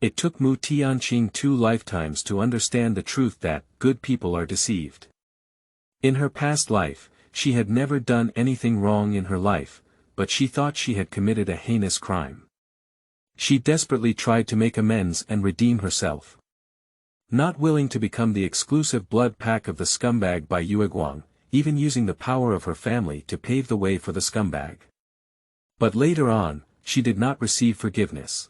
It took Mu Tianqing 2 lifetimes to understand the truth that good people are deceived. In her past life, she had never done anything wrong in her life, but she thought she had committed a heinous crime. She desperately tried to make amends and redeem herself. Not willing to become the exclusive blood pack of the scumbag Bai Yueguang, even using the power of her family to pave the way for the scumbag. But later on, she did not receive forgiveness.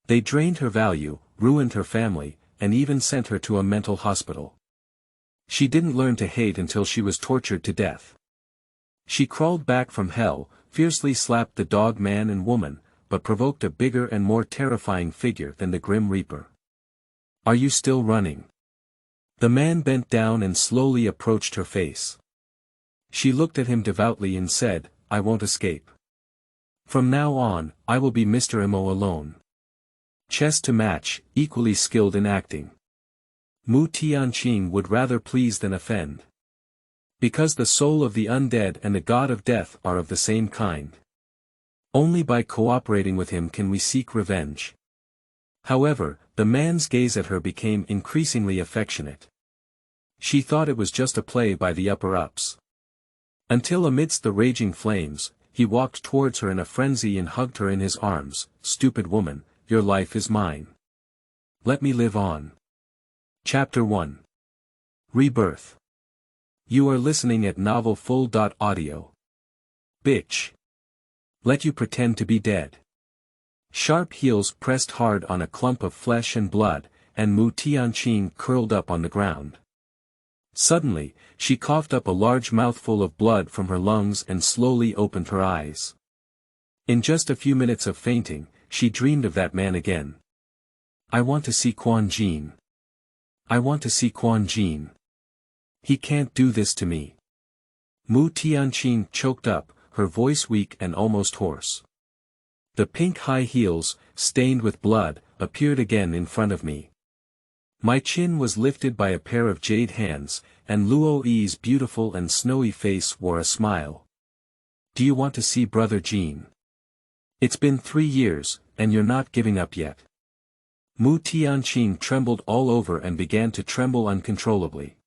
They drained her value, ruined her family, and even sent her to a mental hospital. She didn't learn to hate until she was tortured to death. She crawled back from hell, fiercely slapped the dog man and woman, but provoked a bigger and more terrifying figure than the Grim Reaper. "Are you still running?" The man bent down and slowly approached her face. She looked at him devoutly and said, "I won't escape. From now on, I will be Mr. Mo alone." Chess to match, equally skilled in acting. Mu Tianqing would rather please than offend. Because the soul of the undead and the god of death are of the same kind. Only by cooperating with him can we seek revenge. However, the man's gaze at her became increasingly affectionate. She thought it was just a play by the upper ups. Until amidst the raging flames, he walked towards her in a frenzy and hugged her in his arms. "Stupid woman, your life is mine. Let me live on." Chapter 1. Rebirth. You are listening at novelfull.audio. Bitch. Let you pretend to be dead. Sharp heels pressed hard on a clump of flesh and blood, and Mu Tianqing curled up on the ground. Suddenly, she coughed up a large mouthful of blood from her lungs and slowly opened her eyes. In just a few minutes of fainting, she dreamed of that man again. "I want to see Quan. I want to see Quan. He can't do this to me." Mu Tianqing choked up, her voice weak and almost hoarse. The pink high heels, stained with blood, appeared again in front of me. My chin was lifted by a pair of jade hands, and Luo Yi's beautiful and snowy face wore a smile. "Do you want to see Brother Jean? It's been 3 years, and you're not giving up yet." Mu Tianqing trembled all over and began to tremble uncontrollably.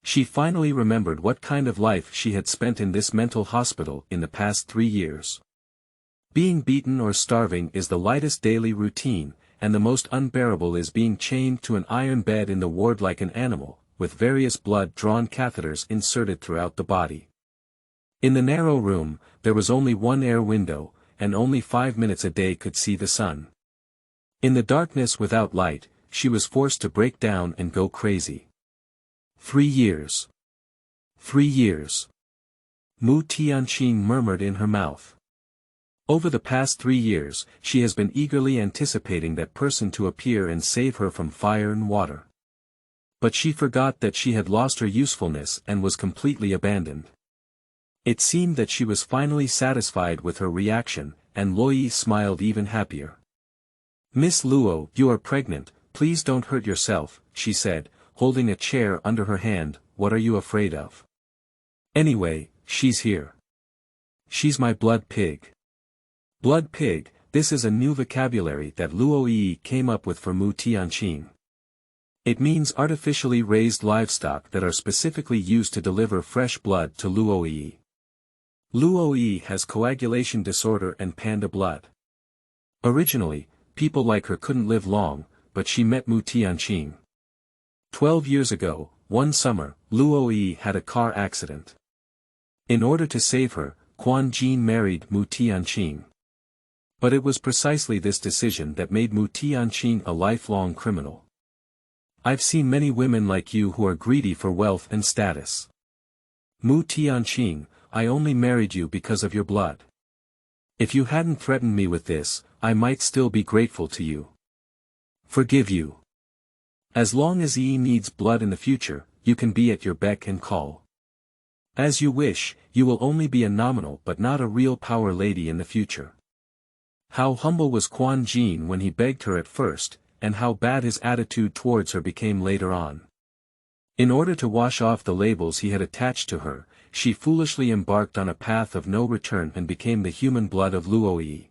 She finally remembered what kind of life she had spent in this mental hospital in the past 3 years. Being beaten or starving is the lightest daily routine, and the most unbearable is being chained to an iron bed in the ward like an animal, with various blood-drawn catheters inserted throughout the body. In the narrow room, there was only one air window, and only 5 minutes a day could see the sun. In the darkness without light, she was forced to break down and go crazy. 3 years. 3 years. Mu Tianqing murmured in her mouth. Over the past 3 years, she has been eagerly anticipating that person to appear and save her from fire and water. But she forgot that she had lost her usefulness and was completely abandoned. It seemed that she was finally satisfied with her reaction, and Luo Yi smiled even happier. "Miss Luo, you are pregnant, please don't hurt yourself," she said, holding a chair under her hand. "What are you afraid of? Anyway, she's here. She's my blood pig." Blood pig, this is a new vocabulary that Luo Yi came up with for Mu Tianqing. It means artificially raised livestock that are specifically used to deliver fresh blood to Luo Yi. Luo Yi has coagulation disorder and panda blood. Originally, people like her couldn't live long, but she met Mu Tianqing. 12 years ago, one summer, Luo Yi had a car accident. In order to save her, Quan married Mu Tianqing. But it was precisely this decision that made Mu Tianqing a lifelong criminal. "I've seen many women like you who are greedy for wealth and status. Mu Tianqing, I only married you because of your blood. If you hadn't threatened me with this, I might still be grateful to you. Forgive you. As long as Yi needs blood in the future, you can be at your beck and call. As you wish, you will only be a nominal but not a real power lady in the future." How humble was Quan when he begged her at first, and how bad his attitude towards her became later on. In order to wash off the labels he had attached to her, she foolishly embarked on a path of no return and became the human blood of Luo Yi.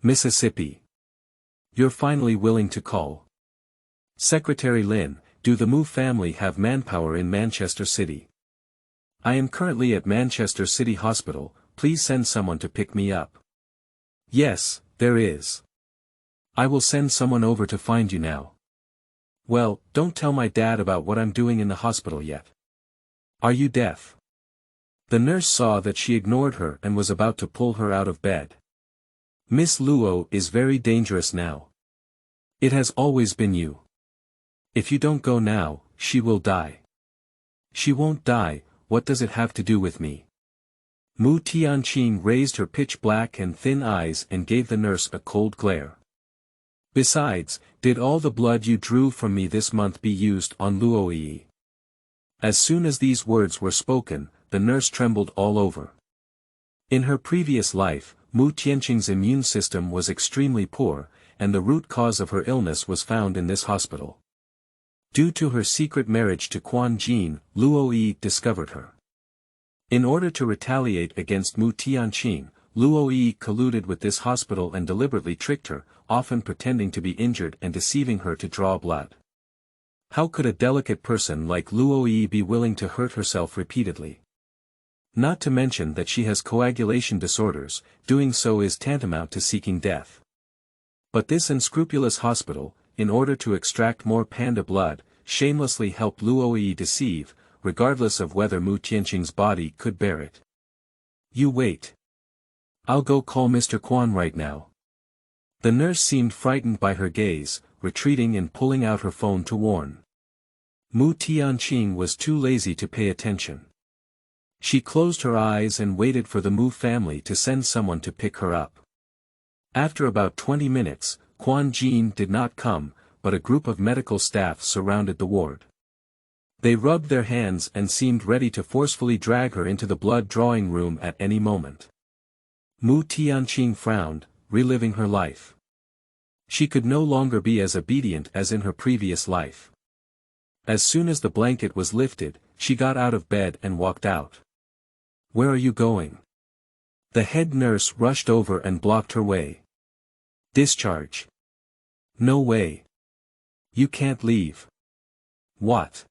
Mississippi. You're finally willing to call. Secretary Lin, do the Mu family have manpower in Manchester City? I am currently at Manchester City Hospital, please send someone to pick me up. Yes, there is. I will send someone over to find you now. Well, don't tell my dad about what I'm doing in the hospital yet. Are you deaf? The nurse saw that she ignored her and was about to pull her out of bed. Miss Luo is very dangerous now. It has always been you. If you don't go now, she will die. She won't die, what does it have to do with me? Mu Tianqing raised her pitch-black and thin eyes and gave the nurse a cold glare. Besides, did all the blood you drew from me this month be used on Luoyi? As soon as these words were spoken, the nurse trembled all over. In her previous life, Mu Tianqing's immune system was extremely poor, and the root cause of her illness was found in this hospital. Due to her secret marriage to Quan, Luoyi discovered her. In order to retaliate against Mu Tianqing, Luoyi colluded with this hospital and deliberately tricked her, often pretending to be injured and deceiving her to draw blood. How could a delicate person like Luoyi be willing to hurt herself repeatedly? Not to mention that she has coagulation disorders, doing so is tantamount to seeking death. But this unscrupulous hospital, in order to extract more panda blood, shamelessly helped Luoyi deceive, regardless of whether Mu Tianqing's body could bear it. You wait. I'll go call Mr. Quan right now. The nurse seemed frightened by her gaze, retreating and pulling out her phone to warn. Mu Tianqing was too lazy to pay attention. She closed her eyes and waited for the Mu family to send someone to pick her up. After about 20 minutes, Quan did not come, but a group of medical staff surrounded the ward. They rubbed their hands and seemed ready to forcefully drag her into the blood-drawing room at any moment. Mu Tianqing frowned, reliving her life. She could no longer be as obedient as in her previous life. As soon as the blanket was lifted, she got out of bed and walked out. Where are you going? The head nurse rushed over and blocked her way. Discharge. No way. You can't leave. What?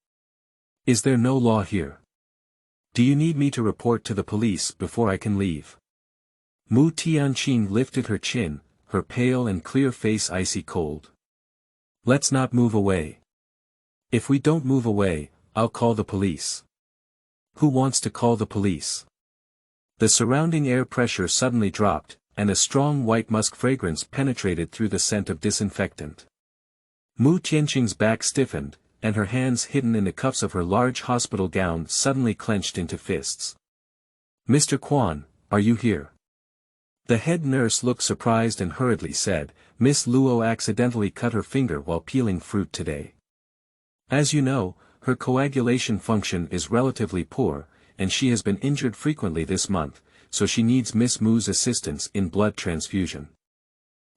Is there no law here? Do you need me to report to the police before I can leave? Mu Tianqing lifted her chin, her pale and clear face icy cold. Let's not move away. If we don't move away, I'll call the police. Who wants to call the police? The surrounding air pressure suddenly dropped, and a strong white musk fragrance penetrated through the scent of disinfectant. Mu Tianqing's back stiffened, and her hands hidden in the cuffs of her large hospital gown suddenly clenched into fists. Mr. Quan, are you here? The head nurse looked surprised and hurriedly said, Miss Luo accidentally cut her finger while peeling fruit today. As you know, her coagulation function is relatively poor, and she has been injured frequently this month, so she needs Miss Mu's assistance in blood transfusion.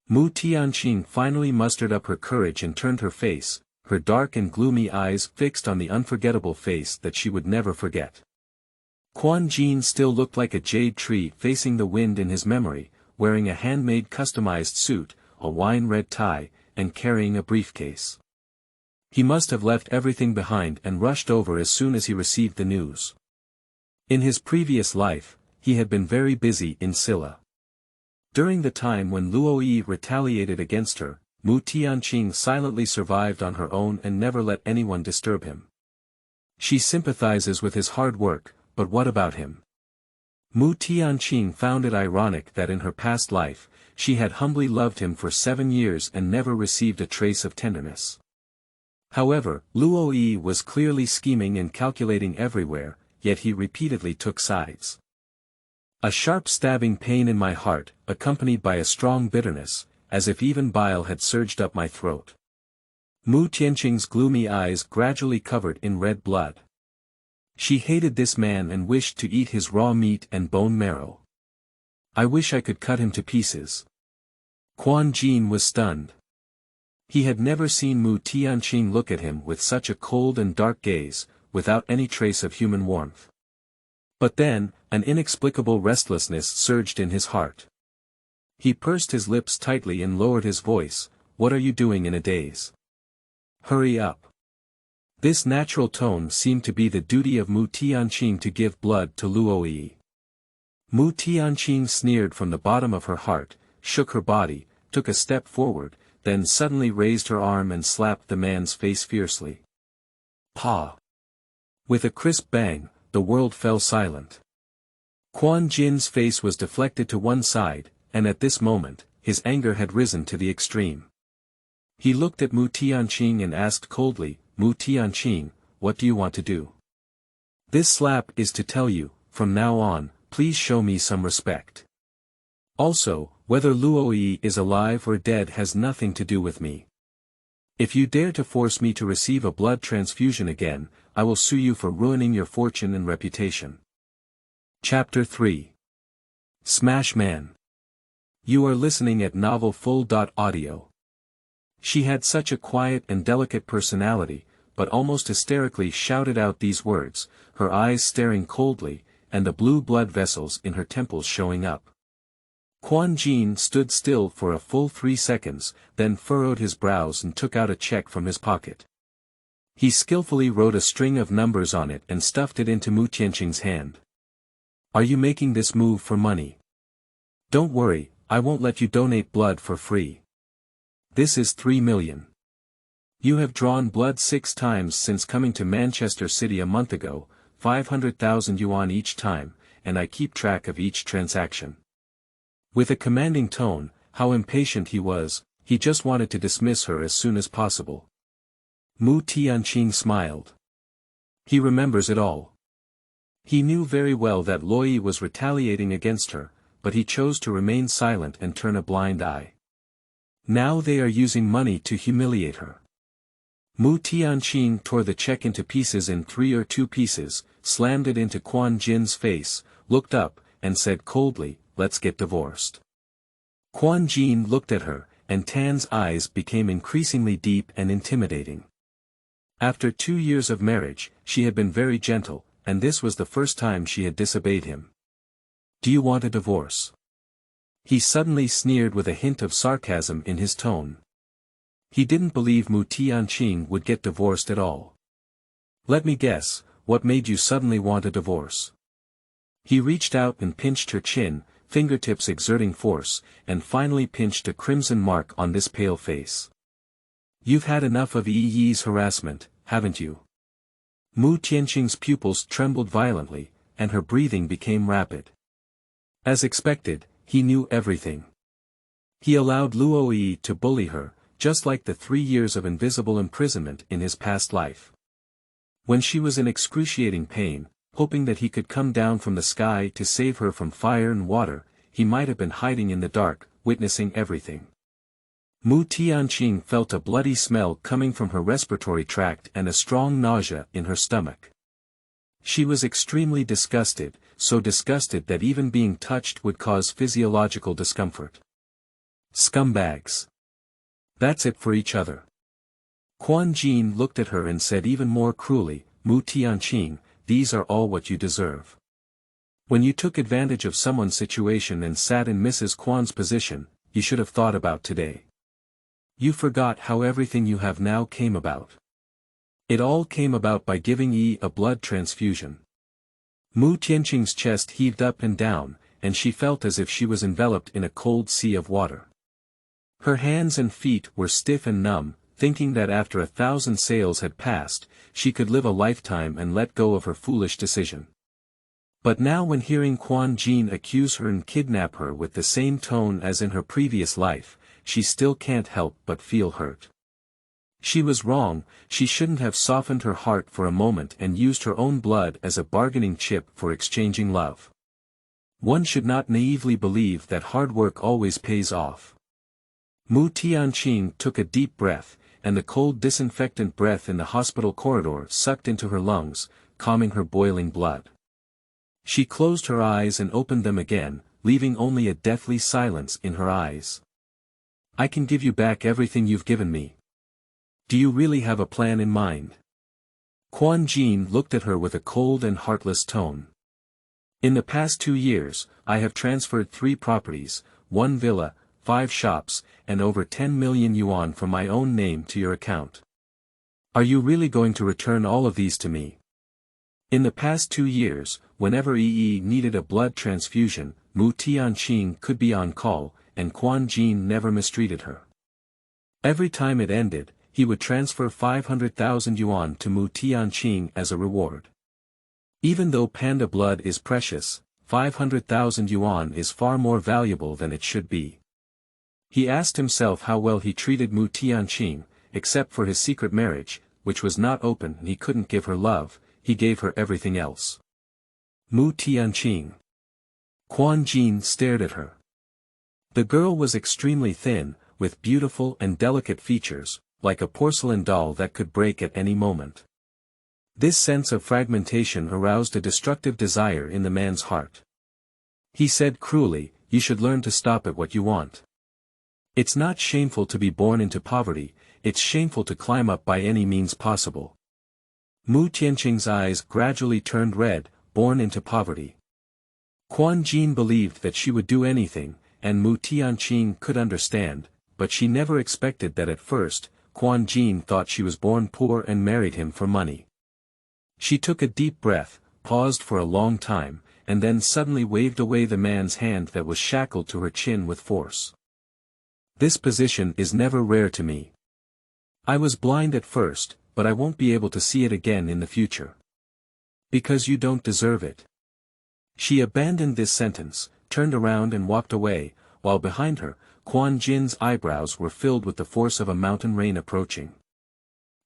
Mu Tianqing finally mustered up her courage and turned her face, her dark and gloomy eyes fixed on the unforgettable face that she would never forget. Quan still looked like a jade tree facing the wind in his memory, wearing a handmade customized suit, a wine-red tie, and carrying a briefcase. He must have left everything behind and rushed over as soon as he received the news. In his previous life, he had been very busy in Silla. During the time when Luoyi retaliated against her, Mu Tianqing silently survived on her own and never let anyone disturb him. She sympathizes with his hard work, but what about him? Mu Tianqing found it ironic that in her past life, she had humbly loved him for 7 years and never received a trace of tenderness. However, Luoyi was clearly scheming and calculating everywhere, yet he repeatedly took sides. A sharp stabbing pain in my heart, accompanied by a strong bitterness, as if even bile had surged up my throat. Mu Tianqing's gloomy eyes gradually covered in red blood. She hated this man and wished to eat his raw meat and bone marrow. I wish I could cut him to pieces. Quan was stunned. He had never seen Mu Tianqing look at him with such a cold and dark gaze, without any trace of human warmth. But then, an inexplicable restlessness surged in his heart. He pursed his lips tightly and lowered his voice, "What are you doing in a daze? Hurry up." This natural tone seemed to be the duty of Mu Tianqing to give blood to Luoyi. Mu Tianqing sneered from the bottom of her heart, shook her body, took a step forward, then suddenly raised her arm and slapped the man's face fiercely. Pa! With a crisp bang, the world fell silent. Quan Jin's face was deflected to one side, and at this moment, his anger had risen to the extreme. He looked at Mu Tianqing and asked coldly, "Mu Tianqing, what do you want to do?" "This slap is to tell you, from now on, please show me some respect. Also, whether Luoyi is alive or dead has nothing to do with me. If you dare to force me to receive a blood transfusion again, I will sue you for ruining your fortune and reputation." Chapter 3. Smash Man. You are listening at Novel Full.audio. She had such a quiet and delicate personality, but almost hysterically shouted out these words, her eyes staring coldly, and the blue blood vessels in her temples showing up. Quan Jin stood still for a full 3 seconds, then furrowed his brows and took out a check from his pocket. He skillfully wrote a string of numbers on it and stuffed it into Mu Tianqing's hand. "Are you making this move for money? Don't worry, I won't let you donate blood for free. This is 3 million. You have drawn blood 6 times since coming to Manchester City a month ago, 500,000 yuan each time, and I keep track of each transaction." With a commanding tone, how impatient he was, he just wanted to dismiss her as soon as possible. Mu Tianqing smiled. He remembers it all. He knew very well that Luoyi was retaliating against her, but he chose to remain silent and turn a blind eye. Now they are using money to humiliate her. Mu Tianqing tore the check into pieces in 3 or 2 pieces, slammed it into Quan Jin's face, looked up, and said coldly, "Let's get divorced." Quan Jin looked at her, and Tan's eyes became increasingly deep and intimidating. After 2 years of marriage, she had been very gentle, and this was the first time she had disobeyed him. "Do you want a divorce?" He suddenly sneered with a hint of sarcasm in his tone. He didn't believe Mu Tianqing would get divorced at all. "Let me guess, what made you suddenly want a divorce?" He reached out and pinched her chin, fingertips exerting force, and finally pinched a crimson mark on this pale face. "You've had enough of Yi's harassment, haven't you?" Mu Tianqing's pupils trembled violently, and her breathing became rapid. As expected, he knew everything. He allowed Luoyi to bully her, just like the 3 years of invisible imprisonment in his past life. When she was in excruciating pain, hoping that he could come down from the sky to save her from fire and water, he might have been hiding in the dark, witnessing everything. Mu Tianqing felt a bloody smell coming from her respiratory tract and a strong nausea in her stomach. She was extremely disgusted, so disgusted that even being touched would cause physiological discomfort. Scumbags. That's it for each other. Quan Jin looked at her and said even more cruelly, "Mu Tianqing, these are all what you deserve. When you took advantage of someone's situation and sat in Mrs. Quan's position, you should have thought about today. You forgot how everything you have now came about. It all came about by giving Yi a blood transfusion." Mu Tianqing's chest heaved up and down, and she felt as if she was enveloped in a cold sea of water. Her hands and feet were stiff and numb, thinking that after 1,000 sales had passed, she could live a lifetime and let go of her foolish decision. But now when hearing Quan Jin accuse her and kidnap her with the same tone as in her previous life, she still can't help but feel hurt. She was wrong, she shouldn't have softened her heart for a moment and used her own blood as a bargaining chip for exchanging love. One should not naively believe that hard work always pays off. Mu Tianqing took a deep breath, and the cold disinfectant breath in the hospital corridor sucked into her lungs, calming her boiling blood. She closed her eyes and opened them again, leaving only a deathly silence in her eyes. "I can give you back everything you've given me. Do you really have a plan in mind?" Quan Jin looked at her with a cold and heartless tone. "In the past 2 years, I have transferred 3 properties, 1 villa, 5 shops, and over 10 million yuan from my own name to your account. Are you really going to return all of these to me? In the past 2 years, whenever Yi needed a blood transfusion, Mu Tianqing could be on call, and Quan never mistreated her. Every time it ended, he would transfer 500,000 yuan to Mu Tianqing as a reward. Even though panda blood is precious, 500,000 yuan is far more valuable than it should be. He asked himself how well he treated Mu Tianqing, except for his secret marriage, which was not open and he couldn't give her love, he gave her everything else. Mu Tianqing. Quan stared at her. The girl was extremely thin, with beautiful and delicate features, like a porcelain doll that could break at any moment. This sense of fragmentation aroused a destructive desire in the man's heart. He said cruelly, "You should learn to stop at what you want. It's not shameful to be born into poverty, it's shameful to climb up by any means possible." Mu Tianqing's eyes gradually turned red, born into poverty. Quan believed that she would do anything, and Mu Tianqing could understand, but she never expected that at first, Quan thought she was born poor and married him for money. She took a deep breath, paused for a long time, and then suddenly waved away the man's hand that was shackled to her chin with force. "This position is never rare to me. I was blind at first, but I won't be able to see it again in the future. Because you don't deserve it." She abandoned this sentence, turned around and walked away, while behind her, Quan eyebrows were filled with the force of a mountain rain approaching.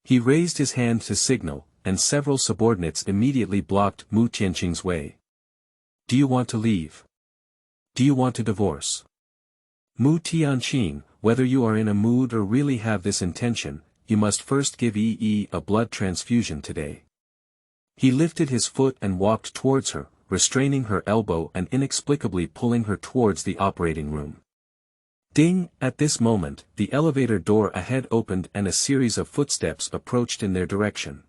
He raised his hand to signal, and several subordinates immediately blocked Mu Tianqing's way. "Do you want to leave? Do you want to divorce? Mu Tianqing, whether you are in a mood or really have this intention, you must first give Yi a blood transfusion today." He lifted his foot and walked towards her, restraining her elbow and inexplicably pulling her towards the operating room. Ding! At this moment, the elevator door ahead opened and a series of footsteps approached in their direction.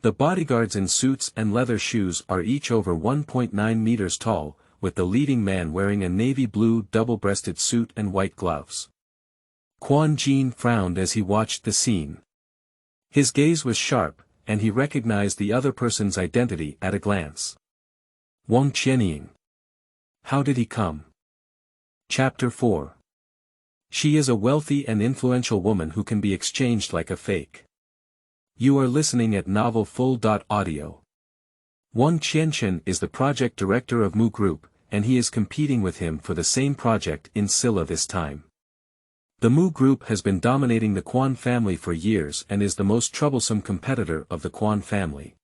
The bodyguards in suits and leather shoes are each over 1.9 meters tall, with the leading man wearing a navy blue double-breasted suit and white gloves. Quan frowned as he watched the scene. His gaze was sharp, and he recognized the other person's identity at a glance. Wang Qianying. How did he come? Chapter 4. She is a wealthy and influential woman who can be exchanged like a fake. You are listening at Novel Full.audio. Wang Qianchen is the project director of Mu Group, and he is competing with him for the same project in Silla this time. The Mu Group has been dominating the Quan family for years and is the most troublesome competitor of the Quan family.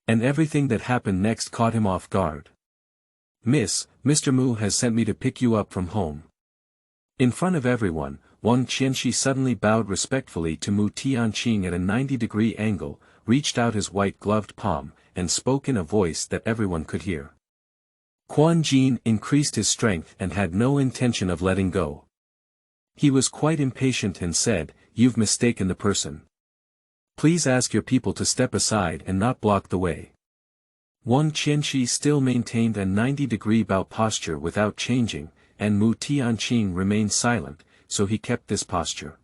And everything that happened next caught him off guard. Mr. Mu has sent me to pick you up from home. In front of everyone, Wang Qianxi suddenly bowed respectfully to Mu Tianqing at a 90-degree angle, reached out his white-gloved palm, and spoke in a voice that everyone could hear. Quan increased his strength and had no intention of letting go. He was quite impatient and said, "You've mistaken the person. Please ask your people to step aside and not block the way." Wang Qianxi still maintained a 90-degree bow posture without changing, and Mu Tianqing remained silent, so he kept this posture.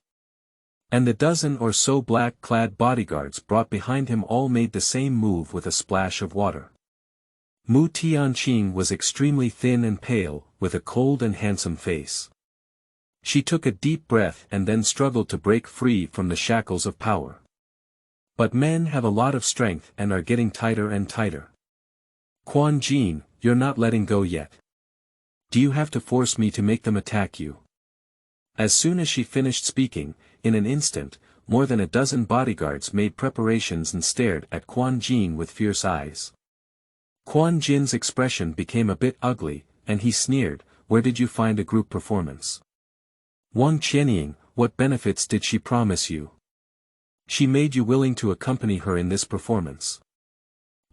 And the dozen or so black-clad bodyguards brought behind him all made the same move with a splash of water. Mu Tianqing was extremely thin and pale, with a cold and handsome face. She took a deep breath and then struggled to break free from the shackles of power. But men have a lot of strength and are getting tighter and tighter. Quan you're not letting go yet. Do you have to force me to make them attack you? As soon as she finished speaking, in an instant, more than a dozen bodyguards made preparations and stared at Quan with fierce eyes. Quan expression became a bit ugly, and he sneered, "Where did you find a group performance? Wang Qianying, what benefits did she promise you? She made you willing to accompany her in this performance.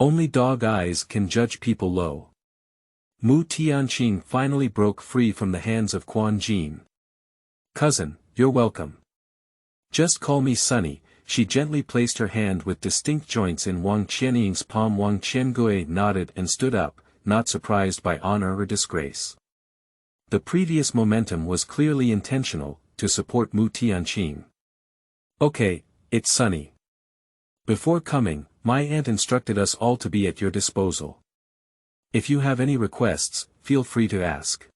Only dog eyes can judge people low." Mu Tianqing finally broke free from the hands of Quan "Cousin, you're welcome. Just call me Sunny." She gently placed her hand with distinct joints in Wang Qianying's palm. Wang Qiangue nodded and stood up, not surprised by honor or disgrace. The previous momentum was clearly intentional, to support Mu Tianqing. Okay, it's sunny. Before coming, my aunt instructed us all to be at your disposal. If you have any requests, feel free to ask.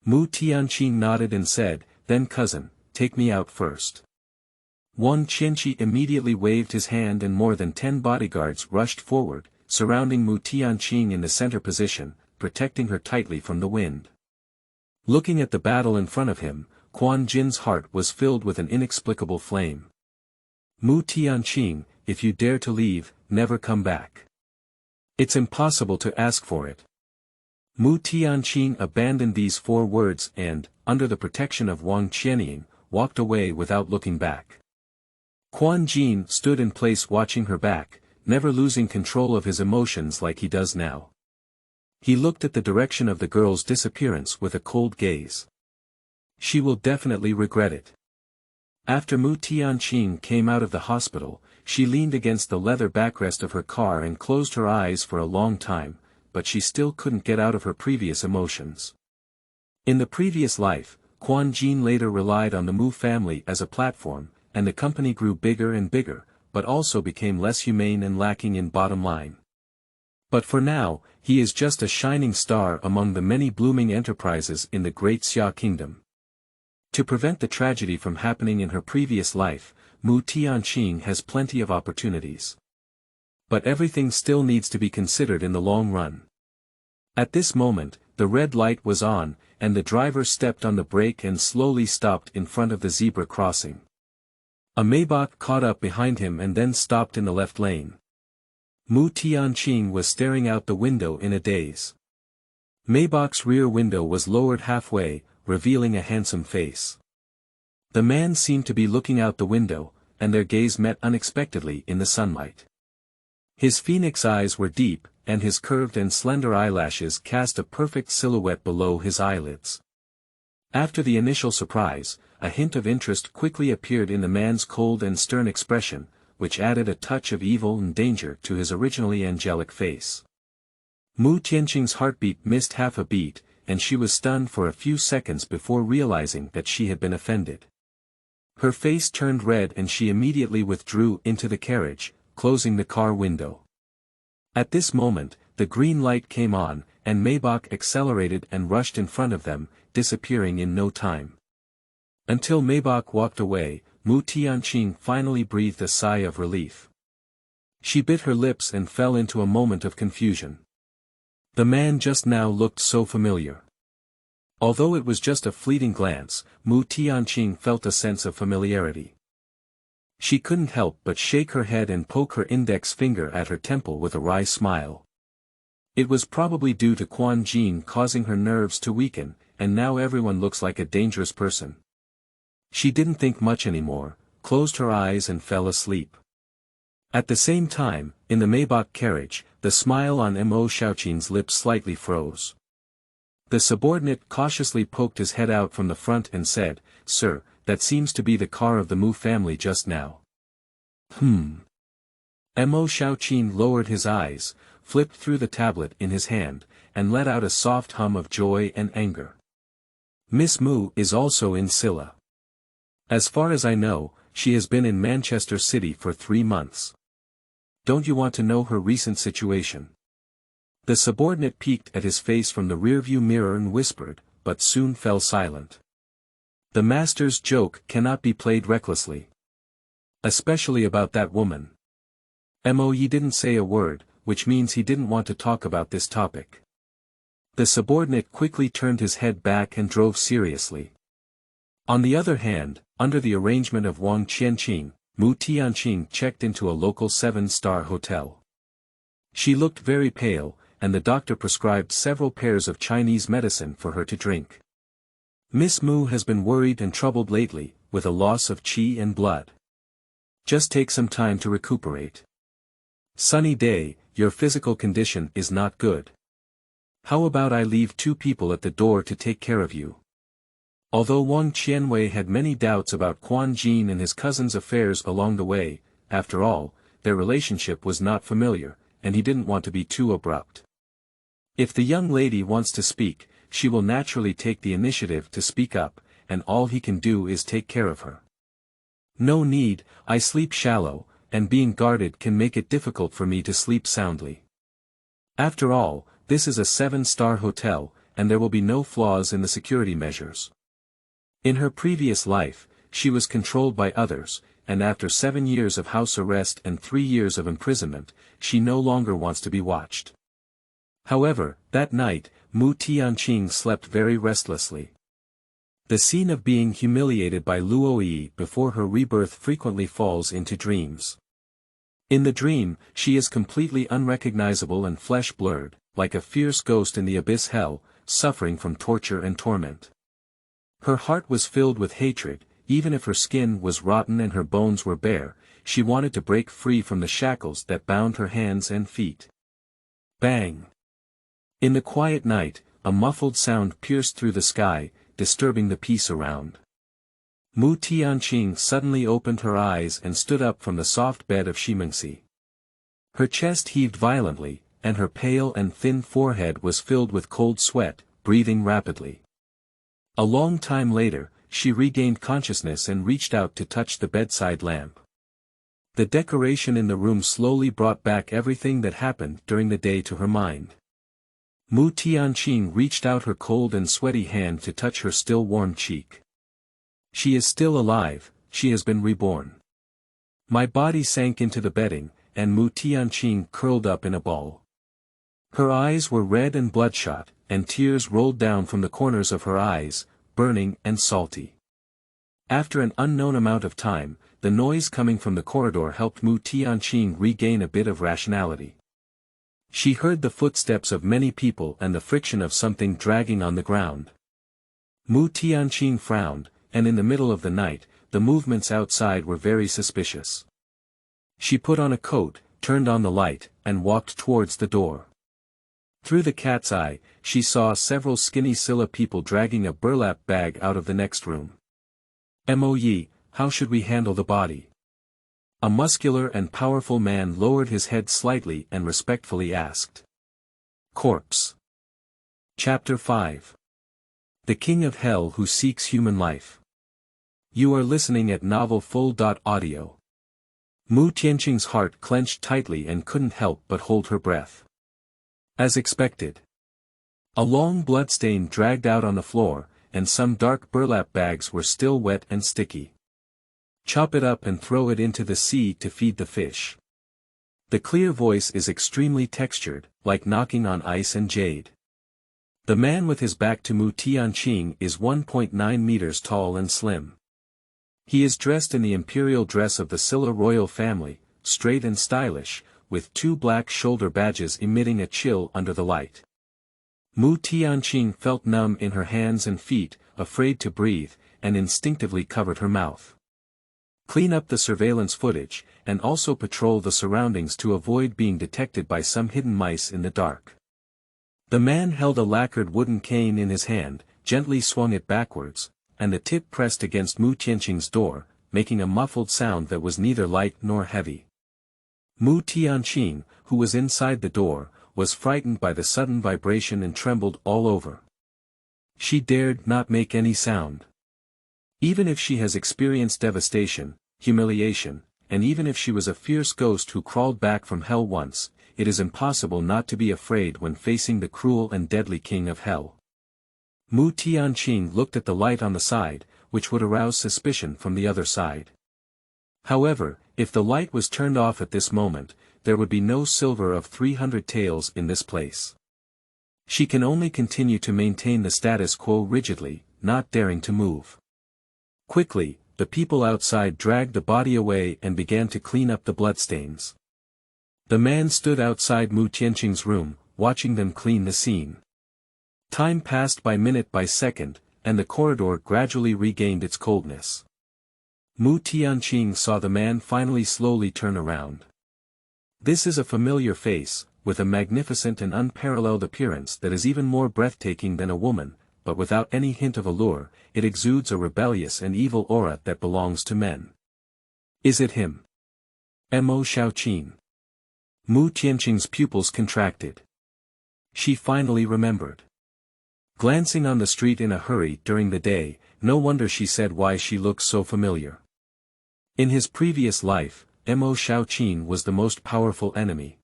Mu Tianqing nodded and said, then cousin, take me out first. Wang Qianqi immediately waved his hand and more than 10 bodyguards rushed forward, surrounding Mu Tianqing in the center position, protecting her tightly from the wind. Looking at the battle in front of him, Quan Jin's heart was filled with an inexplicable flame. Mu Tianqing, if you dare to leave, never come back. It's impossible to ask for it. Mu Tianqing abandoned these 4 words and, under the protection of Wang Qianqing, walked away without looking back. Quan Jin stood in place watching her back, never losing control of his emotions like he does now. He looked at the direction of the girl's disappearance with a cold gaze. She will definitely regret it. After Mu Tianqing came out of the hospital, she leaned against the leather backrest of her car and closed her eyes for a long time, but she still couldn't get out of her previous emotions. In the previous life, Quan Jin later relied on the Mu family as a platform, and the company grew bigger and bigger, but also became less humane and lacking in bottom line. But for now, he is just a shining star among the many blooming enterprises in the great Xia kingdom. To prevent the tragedy from happening in her previous life, Mu Tianqing has plenty of opportunities. But everything still needs to be considered in the long run. At this moment, the red light was on, and the driver stepped on the brake and slowly stopped in front of the zebra crossing. A Maybach caught up behind him and then stopped in the left lane. Mu Tianqing was staring out the window in a daze. Maybach's rear window was lowered halfway, revealing a handsome face. The man seemed to be looking out the window, and their gaze met unexpectedly in the sunlight. His phoenix eyes were deep, and his curved and slender eyelashes cast a perfect silhouette below his eyelids. After the initial surprise, a hint of interest quickly appeared in the man's cold and stern expression, which added a touch of evil and danger to his originally angelic face. Mu Tianqing's heartbeat missed half a beat, and she was stunned for a few seconds before realizing that she had been offended. Her face turned red and she immediately withdrew into the carriage, closing the car window. At this moment, the green light came on, and Maybach accelerated and rushed in front of them, disappearing in no time. Until Maybach walked away, Mu Tianqing finally breathed a sigh of relief. She bit her lips and fell into a moment of confusion. The man just now looked so familiar. Although it was just a fleeting glance, Mu Tianqing felt a sense of familiarity. She couldn't help but shake her head and poke her index finger at her temple with a wry smile. It was probably due to Quan Jin causing her nerves to weaken, and now everyone looks like a dangerous person. She didn't think much anymore, closed her eyes and fell asleep. At the same time, in the Maybach carriage, the smile on Mo Xiaoqin's lips slightly froze. The subordinate cautiously poked his head out from the front and said, "Sir, that seems to be the car of the Mu family just now." Mo Xiaoqin lowered his eyes, flipped through the tablet in his hand, and let out a soft hum of joy and anger. "Miss Mu is also in Silla. As far as I know, she has been in Manchester City for 3 months. Don't you want to know her recent situation?" The subordinate peeked at his face from the rearview mirror and whispered, but soon fell silent. The master's joke cannot be played recklessly. Especially about that woman. Moe didn't say a word, which means he didn't want to talk about this topic. The subordinate quickly turned his head back and drove seriously. On the other hand, under the arrangement of Wang Qianqing, Mu Tianqing checked into a local 7-star hotel. She looked very pale, and the doctor prescribed several pairs of Chinese medicine for her to drink. Miss Mu has been worried and troubled lately, with a loss of qi and blood. Just take some time to recuperate. Sunny day, your physical condition is not good. How about I leave 2 people at the door to take care of you? Although Wang Qianwei had many doubts about Quan Jin and his cousin's affairs along the way, after all, their relationship was not familiar, and he didn't want to be too abrupt. If the young lady wants to speak, she will naturally take the initiative to speak up, and all he can do is take care of her. No need, I sleep shallow, and being guarded can make it difficult for me to sleep soundly. After all, this is a 7-star hotel, and there will be no flaws in the security measures. In her previous life, she was controlled by others, and after 7 years of house arrest and 3 years of imprisonment, she no longer wants to be watched. However, that night, Mu Tianqing slept very restlessly. The scene of being humiliated by Luoyi before her rebirth frequently falls into dreams. In the dream, she is completely unrecognizable and flesh-blurred, like a fierce ghost in the abyss hell, suffering from torture and torment. Her heart was filled with hatred, even if her skin was rotten and her bones were bare, she wanted to break free from the shackles that bound her hands and feet. Bang! In the quiet night, a muffled sound pierced through the sky, disturbing the peace around. Mu Tianqing suddenly opened her eyes and stood up from the soft bed of Shimengxi. Her chest heaved violently, and her pale and thin forehead was filled with cold sweat, breathing rapidly. A long time later, she regained consciousness and reached out to touch the bedside lamp. The decoration in the room slowly brought back everything that happened during the day to her mind. Mu Tianqing reached out her cold and sweaty hand to touch her still warm cheek. She is still alive, she has been reborn. My body sank into the bedding, and Mu Tianqing curled up in a ball. Her eyes were red and bloodshot, and tears rolled down from the corners of her eyes, burning and salty. After an unknown amount of time, the noise coming from the corridor helped Mu Tianqing regain a bit of rationality. She heard the footsteps of many people and the friction of something dragging on the ground. Mu Tianqing frowned, and in the middle of the night, the movements outside were very suspicious. She put on a coat, turned on the light, and walked towards the door. Through the cat's eye, she saw several skinny Silla people dragging a burlap bag out of the next room. "Moyi, how should we handle the body?" A muscular and powerful man lowered his head slightly and respectfully asked. Corpse. Chapter 5. The King of Hell Who Seeks Human Life. You are listening at novelfull.audio. Mu Tianqing's heart clenched tightly and couldn't help but hold her breath. As expected. A long bloodstain dragged out on the floor, and some dark burlap bags were still wet and sticky. Chop it up and throw it into the sea to feed the fish. The clear voice is extremely textured, like knocking on ice and jade. The man with his back to Mu Tianqing is 1.9 meters tall and slim. He is dressed in the imperial dress of the Silla royal family, straight and stylish, with 2 black shoulder badges emitting a chill under the light. Mu Tianqing felt numb in her hands and feet, afraid to breathe, and instinctively covered her mouth. Clean up the surveillance footage, and also patrol the surroundings to avoid being detected by some hidden mice in the dark. The man held a lacquered wooden cane in his hand, gently swung it backwards, and the tip pressed against Mu Tianqing's door, making a muffled sound that was neither light nor heavy. Mu Tianqing, who was inside the door, was frightened by the sudden vibration and trembled all over. She dared not make any sound. Even if she has experienced devastation, humiliation, and even if she was a fierce ghost who crawled back from hell once, it is impossible not to be afraid when facing the cruel and deadly king of hell. Mu Tianqing looked at the light on the side, which would arouse suspicion from the other side. However, if the light was turned off at this moment, there would be no silver of 300 taels in this place. She can only continue to maintain the status quo rigidly, not daring to move. Quickly, the people outside dragged the body away and began to clean up the bloodstains. The man stood outside Mu Tianqing's room, watching them clean the scene. Time passed by minute by second, and the corridor gradually regained its coldness. Mu Tianqing saw the man finally slowly turn around. This is a familiar face, with a magnificent and unparalleled appearance that is even more breathtaking than a woman, but without any hint of allure, it exudes a rebellious and evil aura that belongs to men. Is it him? Mo Shaoqin. Mu Tianqing's pupils contracted. She finally remembered. Glancing on the street in a hurry during the day, no wonder she said why she looks so familiar. In his previous life, Mu Tianqing was the most powerful enemy.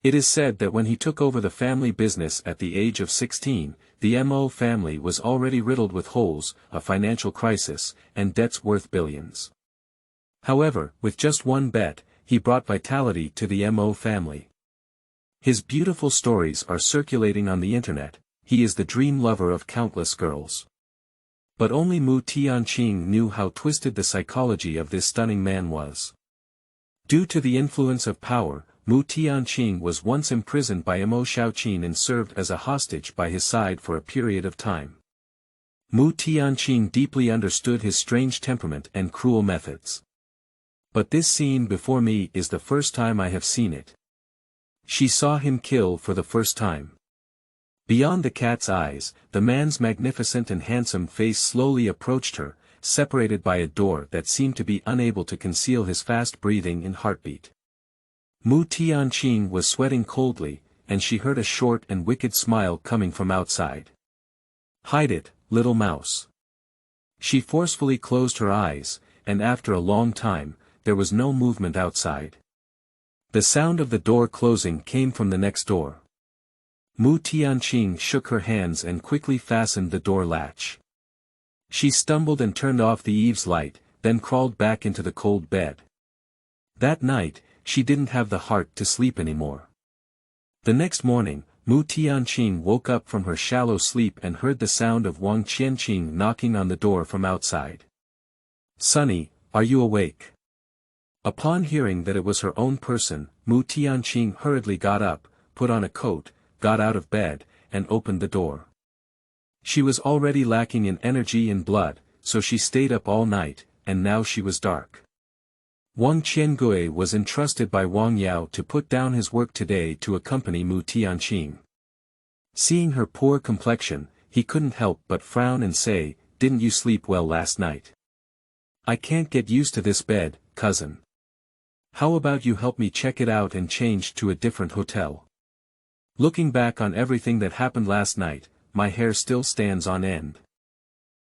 It is said that when he took over the family business at the age of 16, the Mu family was already riddled with holes, a financial crisis, and debts worth billions. However, with just one bet, he brought vitality to the Mu family. His beautiful stories are circulating on the internet. He is the dream lover of countless girls. But only Mu Tianqing knew how twisted the psychology of this stunning man was. Due to the influence of power, Mu Tianqing was once imprisoned by Mu Xiaoqin and served as a hostage by his side for a period of time. Mu Tianqing deeply understood his strange temperament and cruel methods. But this scene before me is the first time I have seen it. She saw him kill for the first time. Beyond the cat's eyes, the man's magnificent and handsome face slowly approached her, separated by a door that seemed to be unable to conceal his fast breathing and heartbeat. Mu Tianqing was sweating coldly, and she heard a short and wicked smile coming from outside. "Hide it, little mouse." She forcefully closed her eyes, and after a long time, there was no movement outside. The sound of the door closing came from the next door. Mu Tianqing shook her hands and quickly fastened the door latch. She stumbled and turned off the eaves light, then crawled back into the cold bed. That night, she didn't have the heart to sleep anymore. The next morning, Mu Tianqing woke up from her shallow sleep and heard the sound of Wang Qianqing knocking on the door from outside. "Sonny, are you awake?" Upon hearing that it was her own person, Mu Tianqing hurriedly got up, put on a coat, got out of bed, and opened the door. She was already lacking in energy and blood, so she stayed up all night, and now she was dark. Wang Qiangui was entrusted by Wang Yao to put down his work today to accompany Mu Tianqing. Seeing her poor complexion, he couldn't help but frown and say, "Didn't you sleep well last night?" "I can't get used to this bed, cousin. How about you help me check it out and change to a different hotel? Looking back on everything that happened last night, my hair still stands on end."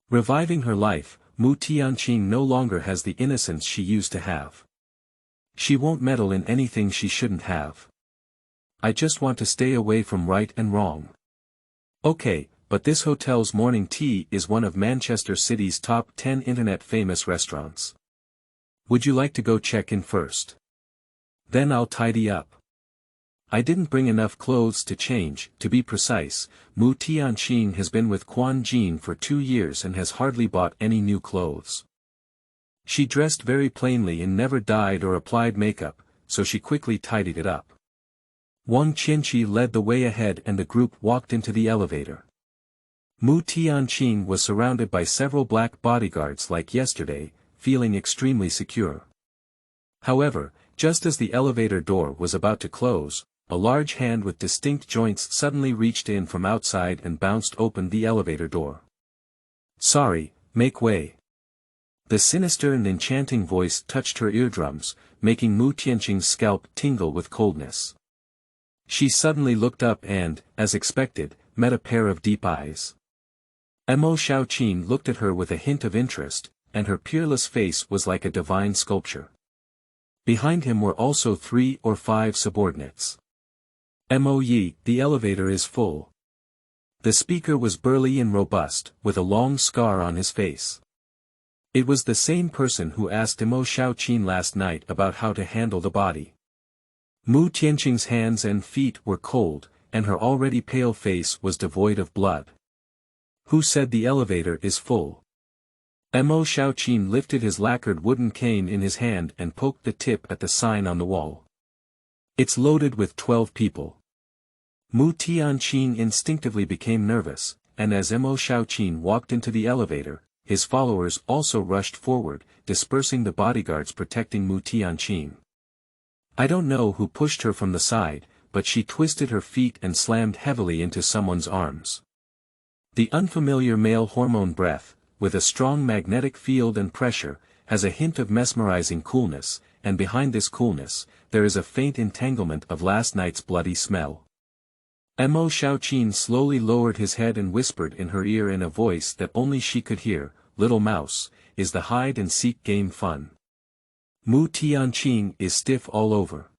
Reviving her life, Mu Tianqing no longer has the innocence she used to have. She won't meddle in anything she shouldn't have. "I just want to stay away from right and wrong." "Okay, but this hotel's morning tea is one of Manchester City's top 10 internet famous restaurants. Would you like to go check in first? Then I'll tidy up." "I didn't bring enough clothes to change." To be precise, Mu Tianqing has been with Quan for 2 years and has hardly bought any new clothes. She dressed very plainly and never dyed or applied makeup, so she quickly tidied it up. Wang Qianqi led the way ahead and the group walked into the elevator. Mu Tianqing was surrounded by several black bodyguards like yesterday, feeling extremely secure. However, just as the elevator door was about to close, a large hand with distinct joints suddenly reached in from outside and bounced open the elevator door. "Sorry, make way." The sinister and enchanting voice touched her eardrums, making Mu Tianqing's scalp tingle with coldness. She suddenly looked up and, as expected, met a pair of deep eyes. Mu Xiaoqin looked at her with a hint of interest, and her peerless face was like a divine sculpture. Behind him were also 3 or 5 subordinates. "Mo Yi, the elevator is full." The speaker was burly and robust, with a long scar on his face. It was the same person who asked Mu Xiaoqin last night about how to handle the body. Mu Tianqing's hands and feet were cold, and her already pale face was devoid of blood. "Who said the elevator is full?" Mu Xiaoqin lifted his lacquered wooden cane in his hand and poked the tip at the sign on the wall. "It's loaded with 12 people." Mu Tianqing instinctively became nervous, and as Mu Xiaoqin walked into the elevator, his followers also rushed forward, dispersing the bodyguards protecting Mu Tianqing. I don't know who pushed her from the side, but she twisted her feet and slammed heavily into someone's arms. The unfamiliar male hormone breath, with a strong magnetic field and pressure, has a hint of mesmerizing coolness, and behind this coolness, there is a faint entanglement of last night's bloody smell. Mu Tianqing slowly lowered his head and whispered in her ear in a voice that only she could hear, "Little mouse, is the hide-and-seek game fun? Mu Tianqing is stiff all over."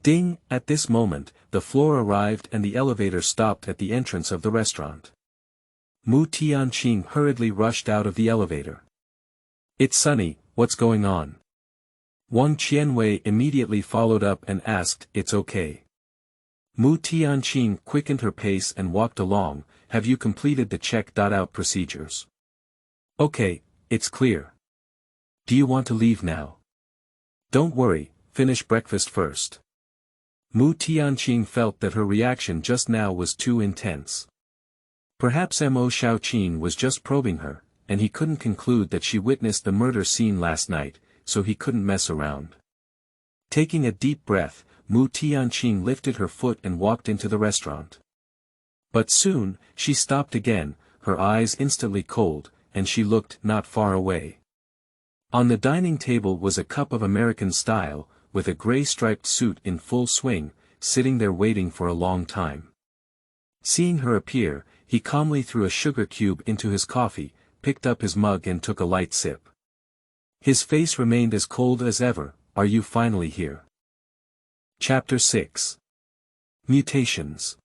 Ding! At this moment, the floor arrived and the elevator stopped at the entrance of the restaurant. Mu Tianqing hurriedly rushed out of the elevator. "It's Sunny, what's going on?" Wang Qianwei immediately followed up and asked, "It's okay." Mu Tianqing quickened her pace and walked along. "Have you completed the check-out procedures?" "Okay, it's clear. Do you want to leave now?" "Don't worry, finish breakfast first." Mu Tianqing felt that her reaction just now was too intense. Perhaps Mu Tianqing was just probing her, and he couldn't conclude that she witnessed the murder scene last night, so he couldn't mess around. Taking a deep breath, Mu Tianqing lifted her foot and walked into the restaurant. But soon, she stopped again, her eyes instantly cold, and she looked not far away. On the dining table was a cup of American style, with a gray striped suit in full swing, sitting there waiting for a long time. Seeing her appear, he calmly threw a sugar cube into his coffee, picked up his mug and took a light sip. His face remained as cold as ever. "Are you finally here?" Chapter 6. Mutations.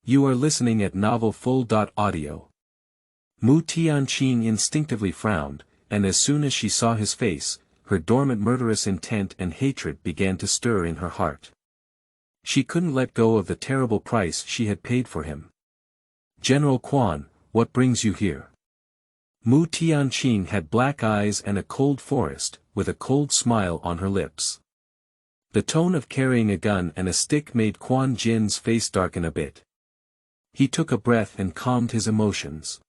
You are listening at Novel Full.audio. Mu Tianqing instinctively frowned, and as soon as she saw his face, her dormant murderous intent and hatred began to stir in her heart. She couldn't let go of the terrible price she had paid for him. "General Quan, what brings you here?" Mu Tianqing had black eyes and a cold forest, with a cold smile on her lips. The tone of carrying a gun and a stick made Quan Jin's face darken a bit. He took a breath and calmed his emotions.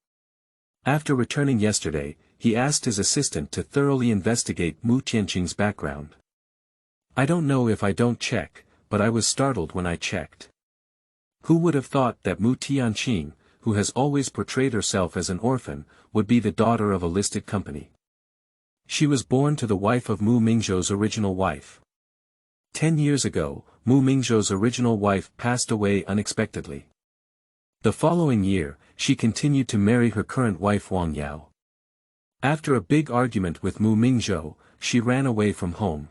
After returning yesterday, he asked his assistant to thoroughly investigate Mu Tianqing's background. "I don't know if I don't check, but I was startled when I checked. Who would have thought that Mu Tianqing, who has always portrayed herself as an orphan, would be the daughter of a listed company? She was born to the wife of Mu Mingzhou's original wife. 10 years ago, Mu Mingzhou's original wife passed away unexpectedly. The following year, she continued to marry her current wife Wang Yao. After a big argument with Mu Mingzhou, she ran away from home.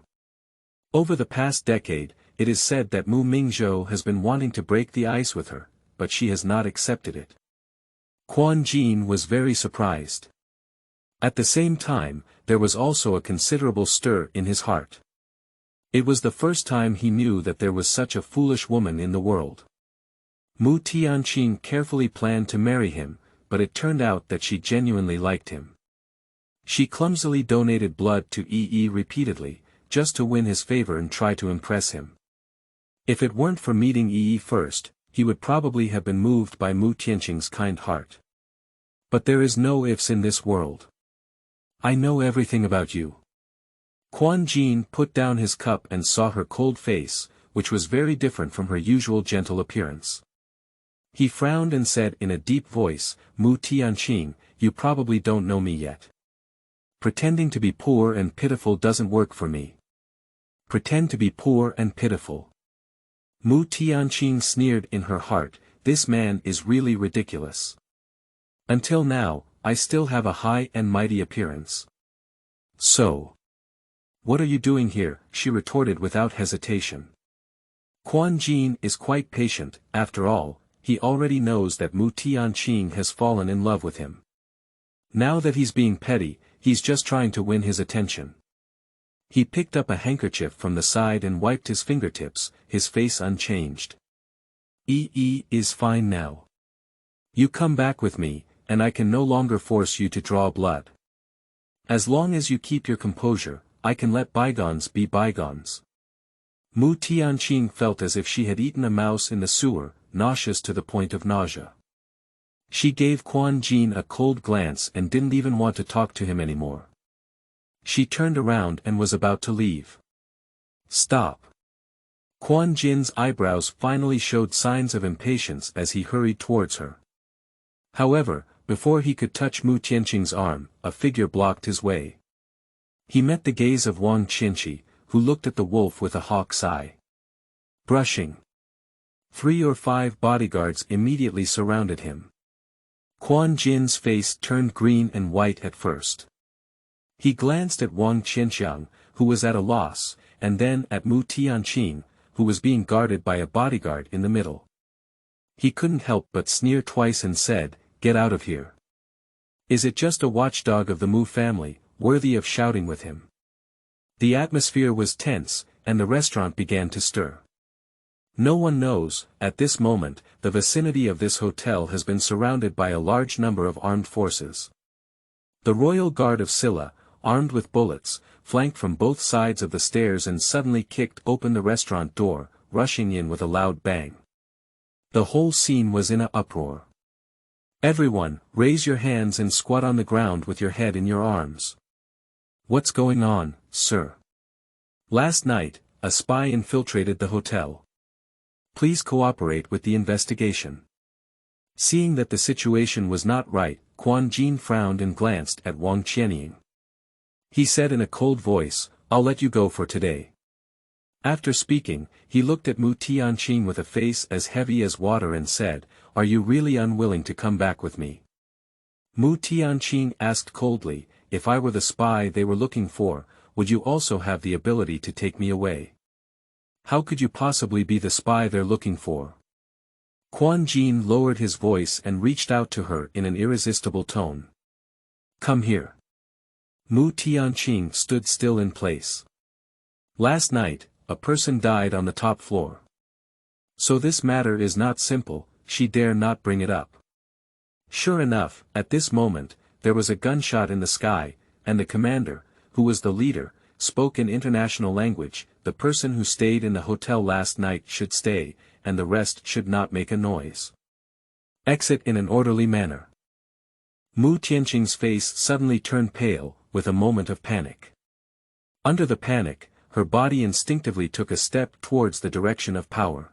Over the past decade, it is said that Mu Mingzhou has been wanting to break the ice with her, but she has not accepted it." Quan Jin was very surprised. At the same time, there was also a considerable stir in his heart. It was the first time he knew that there was such a foolish woman in the world. Mu Tianqing carefully planned to marry him, but it turned out that she genuinely liked him. She clumsily donated blood to Yi repeatedly, just to win his favor and try to impress him. If it weren't for meeting Yi first, he would probably have been moved by Mu Tianqing's kind heart. But there is no ifs in this world. "I know everything about you." Quan Jin put down his cup and saw her cold face, which was very different from her usual gentle appearance. He frowned and said in a deep voice, "Mu Tianqing, you probably don't know me yet. Pretending to be poor and pitiful doesn't work for me." "Pretend to be poor and pitiful." Mu Tianqing sneered in her heart, "This man is really ridiculous. Until now, I still have a high and mighty appearance." "So. What are you doing here?" she retorted without hesitation. Quan Jin is quite patient. After all, he already knows that Mu Tianqing has fallen in love with him. Now that he's being petty, he's just trying to win his attention. He picked up a handkerchief from the side and wiped his fingertips, his face unchanged. "Yi is fine now. You come back with me, and I can no longer force you to draw blood. As long as you keep your composure, I can let bygones be bygones." Mu Tianqing felt as if she had eaten a mouse in the sewer, nauseous to the point of nausea. She gave Quan Jin a cold glance and didn't even want to talk to him anymore. She turned around and was about to leave. "Stop." Quan Jin's eyebrows finally showed signs of impatience as he hurried towards her. However, before he could touch Mu Tianqing's arm, a figure blocked his way. He met the gaze of Wang Qianqi, who looked at the wolf with a hawk's eye. "Brushing. 3 or 5 bodyguards immediately surrounded him. Quan Jin's face turned green and white at first. He glanced at Wang Qianqiang, who was at a loss, and then at Mu Tianqing, who was being guarded by a bodyguard in the middle. He couldn't help but sneer twice and said, "Get out of here. Is it just a watchdog of the Mu family, worthy of shouting with him?" The atmosphere was tense, and the restaurant began to stir. No one knows, at this moment, the vicinity of this hotel has been surrounded by a large number of armed forces. The royal guard of Silla, armed with bullets, flanked from both sides of the stairs and suddenly kicked open the restaurant door, rushing in with a loud bang. The whole scene was in an uproar. "Everyone, raise your hands and squat on the ground with your head in your arms." "What's going on, sir?" "Last night, a spy infiltrated the hotel. Please cooperate with the investigation." Seeing that the situation was not right, Quan Jin frowned and glanced at Wang Qianqiang. He said in a cold voice, "I'll let you go for today." After speaking, he looked at Mu Tianqing with a face as heavy as water and said, "Are you really unwilling to come back with me?" Mu Tianqing asked coldly, "If I were the spy they were looking for, would you also have the ability to take me away? How could you possibly be the spy they're looking for?" Quan Jin lowered his voice and reached out to her in an irresistible tone. "Come here." Mu Tianqing stood still in place. "Last night, a person died on the top floor. So this matter is not simple, she dare not bring it up." Sure enough, at this moment, there was a gunshot in the sky, and the commander, who was the leader, spoke in international language. "The person who stayed in the hotel last night should stay, and the rest should not make a noise. Exit in an orderly manner." Mu Tianqing's face suddenly turned pale, with a moment of panic. Under the panic, her body instinctively took a step towards the direction of power.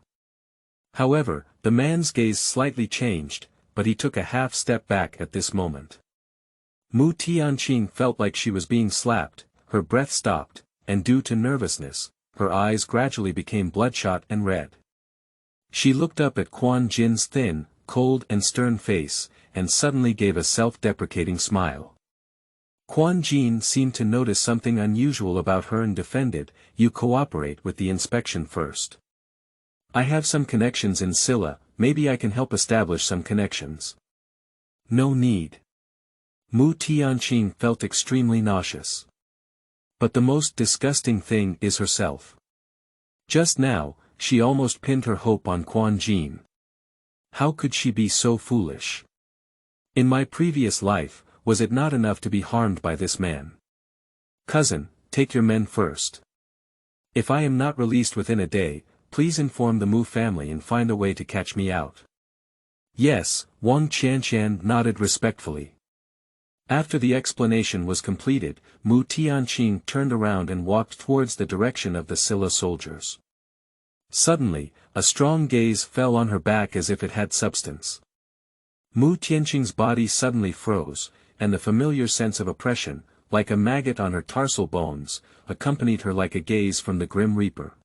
However, the man's gaze slightly changed, but he took a half step back at this moment. Mu Tianqing felt like she was being slapped, her breath stopped, and due to nervousness, her eyes gradually became bloodshot and red. She looked up at Quan Jin's thin, cold and stern face, and suddenly gave a self-deprecating smile. Quan Jin seemed to notice something unusual about her and defended, "You cooperate with the inspection first. I have some connections in Silla, maybe I can help establish some connections." "No need." Mu Tianqing felt extremely nauseous. But the most disgusting thing is herself. Just now, she almost pinned her hope on Quan Jin. How could she be so foolish? In my previous life, was it not enough to be harmed by this man? "Cousin, take your men first. If I am not released within a day, please inform the Mu family and find a way to catch me out." "Yes," Wang Qianqiang nodded respectfully. After the explanation was completed, Mu Tianqing turned around and walked towards the direction of the Silla soldiers. Suddenly, a strong gaze fell on her back as if it had substance. Mu Tianqing's body suddenly froze, and the familiar sense of oppression, like a maggot on her tarsal bones, accompanied her like a gaze from the Grim Reaper.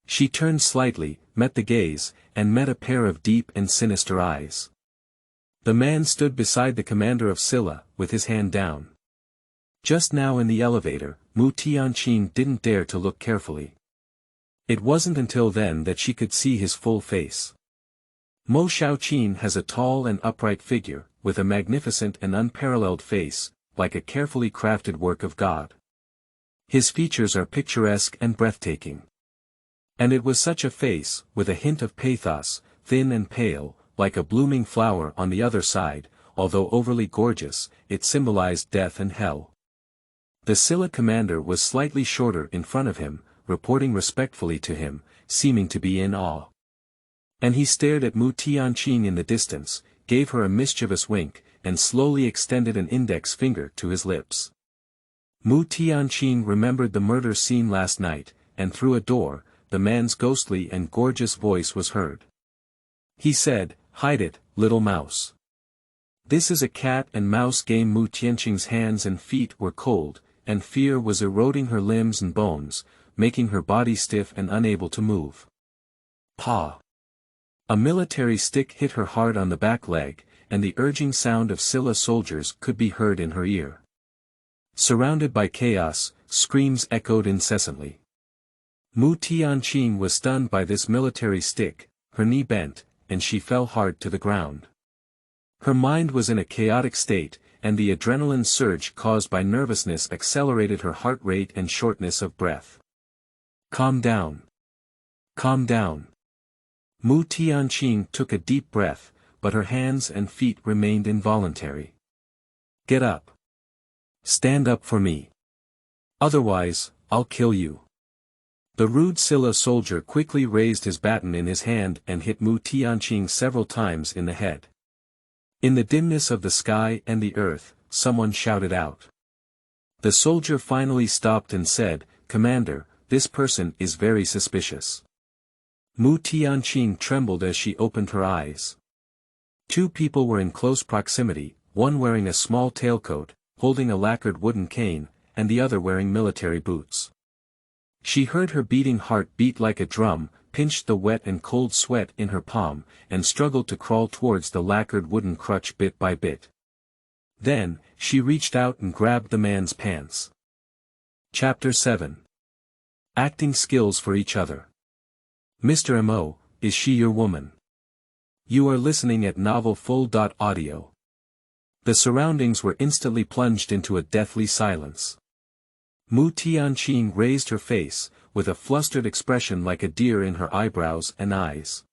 She turned slightly, met the gaze, and met a pair of deep and sinister eyes. The man stood beside the commander of Silla, with his hand down. Just now in the elevator, Mu Tianqing didn't dare to look carefully. It wasn't until then that she could see his full face. Mo Xiaoqin has a tall and upright figure, with a magnificent and unparalleled face, like a carefully crafted work of God. His features are picturesque and breathtaking. And it was such a face, with a hint of pathos, thin and pale, like a blooming flower on the other side, although overly gorgeous, it symbolized death and hell. The Silla commander was slightly shorter in front of him, reporting respectfully to him, seeming to be in awe. And he stared at Mu Tianqing in the distance, gave her a mischievous wink, and slowly extended an index finger to his lips. Mu Tianqing remembered the murder scene last night, and through a door, the man's ghostly and gorgeous voice was heard. He said, "Hide it, little mouse." This is a cat and mouse game. Mu Tianqing's hands and feet were cold, and fear was eroding her limbs and bones, making her body stiff and unable to move. "Pa." A military stick hit her hard on the back leg, and the urging sound of Silla soldiers could be heard in her ear. Surrounded by chaos, screams echoed incessantly. Mu Tianqing was stunned by this military stick, her knee bent, and she fell hard to the ground. Her mind was in a chaotic state, and the adrenaline surge caused by nervousness accelerated her heart rate and shortness of breath. Calm down. Calm down. Mu Tianqing took a deep breath, but her hands and feet remained involuntary. Get up. Stand up for me. Otherwise, I'll kill you. The rude Silla soldier quickly raised his baton in his hand and hit Mu Tianqing several times in the head. In the dimness of the sky and the earth, someone shouted out. The soldier finally stopped and said, "Commander, this person is very suspicious." Mu Tianqing trembled as she opened her eyes. Two people were in close proximity, one wearing a small tailcoat, holding a lacquered wooden cane, and the other wearing military boots. She heard her beating heart beat like a drum, pinched the wet and cold sweat in her palm, and struggled to crawl towards the lacquered wooden crutch bit by bit. Then, she reached out and grabbed the man's pants. Chapter 7. Acting skills for each other. Mr. Mo, is she your woman? You are listening at novelfull.audio. The surroundings were instantly plunged into a deathly silence. Mu Tianqing raised her face, with a flustered expression like a deer in her eyebrows and eyes.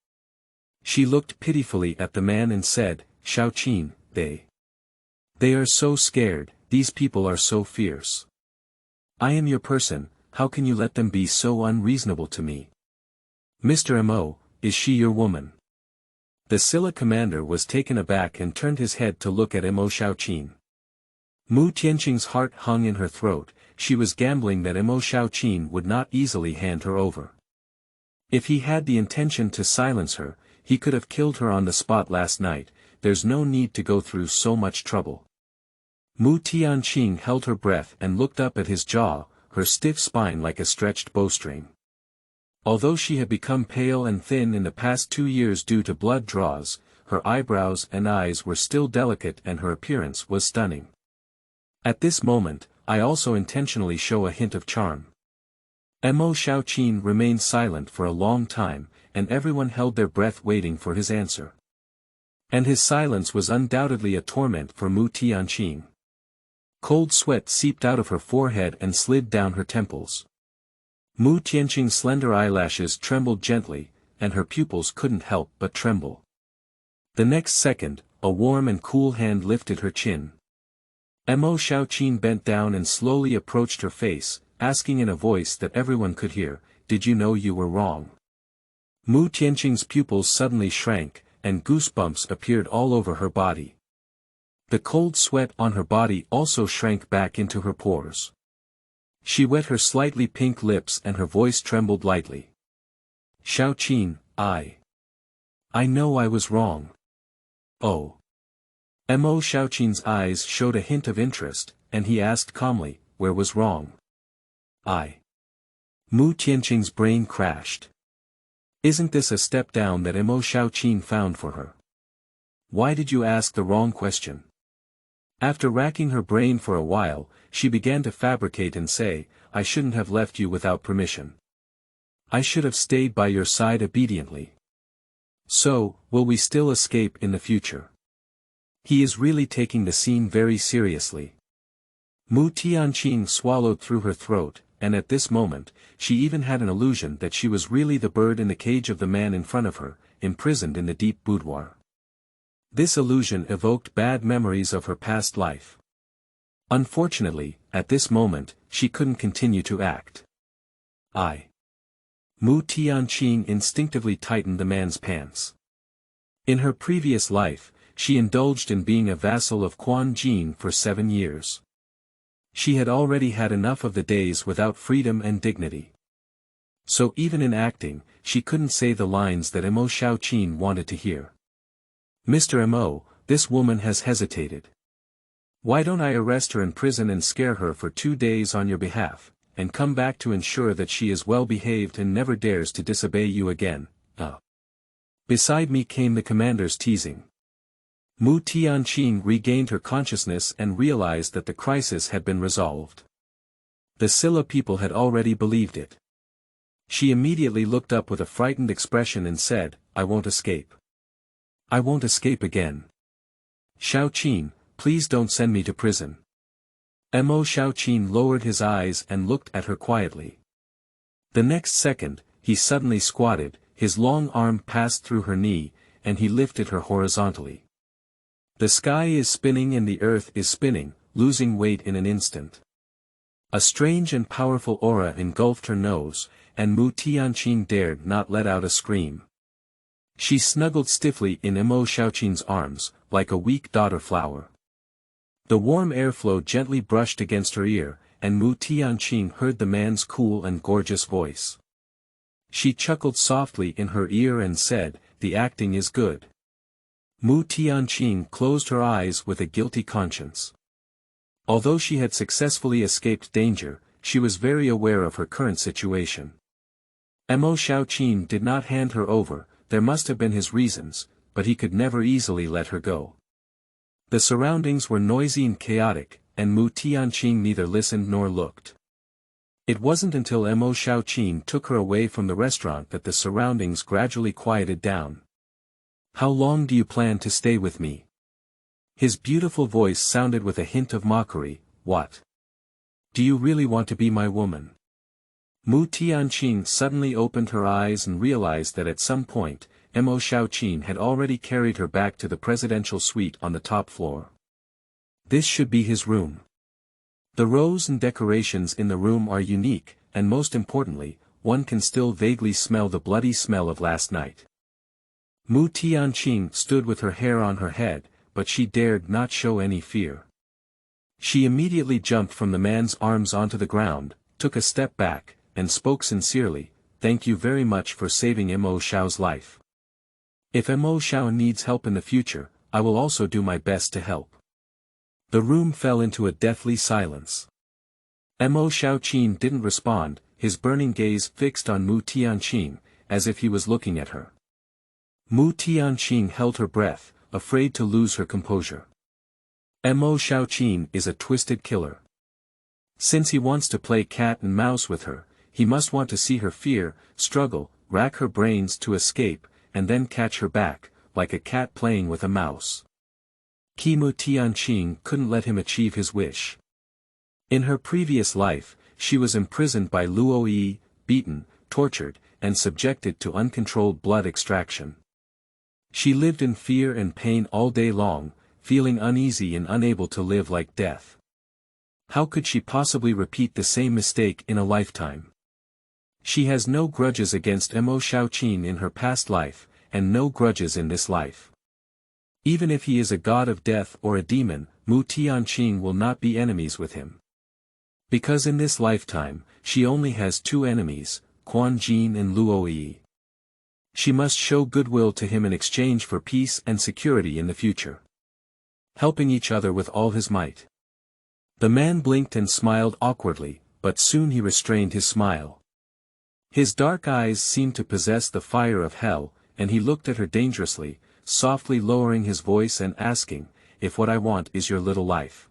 She looked pitifully at the man and said, "Xiaoqin, they are so scared, these people are so fierce. I am your person, how can you let them be so unreasonable to me? Mr. Mo, is she your woman?" The Silla commander was taken aback and turned his head to look at Mo Xiaoqin. Mu Tianqing's heart hung in her throat, she was gambling that Mo Xiaoqin would not easily hand her over. If he had the intention to silence her, he could have killed her on the spot last night, there's no need to go through so much trouble. Mu Tianqing held her breath and looked up at his jaw, her stiff spine like a stretched bowstring. Although she had become pale and thin in the past 2 years due to blood draws, her eyebrows and eyes were still delicate and her appearance was stunning. At this moment, I also intentionally show a hint of charm. Mo Xiaoqin remained silent for a long time, and everyone held their breath waiting for his answer. And his silence was undoubtedly a torment for Mu Tianqing. Cold sweat seeped out of her forehead and slid down her temples. Mu Tianqing's slender eyelashes trembled gently, and her pupils couldn't help but tremble. The next second, a warm and cool hand lifted her chin. Mo Xiaoqin bent down and slowly approached her face, asking in a voice that everyone could hear, "Did you know you were wrong?" Mu Tianqing's pupils suddenly shrank, and goosebumps appeared all over her body. The cold sweat on her body also shrank back into her pores. She wet her slightly pink lips and her voice trembled lightly. "Xiaoqin, I know I was wrong." "Oh." Mo Xiaoqin's eyes showed a hint of interest, and he asked calmly, "Where was wrong?" Mu Tianqing's brain crashed. Isn't this a step down that Mo Xiaoqin found for her? Why did you ask the wrong question? After racking her brain for a while, she began to fabricate and say, "I shouldn't have left you without permission. I should have stayed by your side obediently. So, will we still escape in the future?" He is really taking the scene very seriously. Mu Tianqing swallowed through her throat, and at this moment, she even had an illusion that she was really the bird in the cage of the man in front of her, imprisoned in the deep boudoir. This illusion evoked bad memories of her past life. Unfortunately, at this moment, she couldn't continue to act. Mu Tianqing instinctively tightened the man's pants. In her previous life, she indulged in being a vassal of Quan for 7 years. She had already had enough of the days without freedom and dignity. So even in acting, she couldn't say the lines that Mo Xiaoqin wanted to hear. "Mr. Mo, this woman has hesitated. Why don't I arrest her in prison and scare her for 2 days on your behalf, and come back to ensure that she is well behaved and never dares to disobey you again?" Beside me came the commander's teasing. Mu Tianqing regained her consciousness and realized that the crisis had been resolved. The Silla people had already believed it. She immediately looked up with a frightened expression and said, "I won't escape. I won't escape again. Shaoqin, please don't send me to prison." Mo Shaoqin lowered his eyes and looked at her quietly. The next second, he suddenly squatted, his long arm passed through her knee, and he lifted her horizontally. The sky is spinning and the earth is spinning, losing weight in an instant. A strange and powerful aura engulfed her nose, and Mu Tianqing dared not let out a scream. She snuggled stiffly in Mo Shaoqin's arms, like a weak daughter flower. The warm airflow gently brushed against her ear, and Mu Tianqing heard the man's cool and gorgeous voice. She chuckled softly in her ear and said, "The acting is good." Mu Tianqing closed her eyes with a guilty conscience. Although she had successfully escaped danger, she was very aware of her current situation. Mo Shaoqin did not hand her over, there must have been his reasons, but he could never easily let her go. The surroundings were noisy and chaotic, and Mu Tianqing neither listened nor looked. It wasn't until Mo Shaoqin took her away from the restaurant that the surroundings gradually quieted down. "How long do you plan to stay with me?" His beautiful voice sounded with a hint of mockery. "What? Do you really want to be my woman?" Mu Tianqing suddenly opened her eyes and realized that at some point, Mo Shaoqin had already carried her back to the presidential suite on the top floor. This should be his room. The rows and decorations in the room are unique, and most importantly, one can still vaguely smell the bloody smell of last night. Mu Tianqing stood with her hair on her head, but she dared not show any fear. She immediately jumped from the man's arms onto the ground, took a step back, and spoke sincerely, "Thank you very much for saving Mo Xiao's life. If Mo Xiao needs help in the future, I will also do my best to help." The room fell into a deathly silence. Mo Shaoqin didn't respond, his burning gaze fixed on Mu Tianqing, as if he was looking at her. Mu Tianqing held her breath, afraid to lose her composure. Mo Shaoqin is a twisted killer. Since he wants to play cat and mouse with her, he must want to see her fear, struggle, rack her brains to escape, and then catch her back, like a cat playing with a mouse. Mu Tianqing couldn't let him achieve his wish. In her previous life, she was imprisoned by Luo Yi, beaten, tortured, and subjected to uncontrolled blood extraction. She lived in fear and pain all day long, feeling uneasy and unable to live like death. How could she possibly repeat the same mistake in a lifetime? She has no grudges against Mo Shaoqin in her past life, and no grudges in this life. Even if he is a god of death or a demon, Mu Tianqing will not be enemies with him. Because in this lifetime, she only has two enemies, Quan and Luo Yi. She must show goodwill to him in exchange for peace and security in the future. Helping each other with all his might. The man blinked and smiled awkwardly, but soon he restrained his smile. His dark eyes seemed to possess the fire of hell, and he looked at her dangerously, softly lowering his voice and asking, "If what I want is your little life."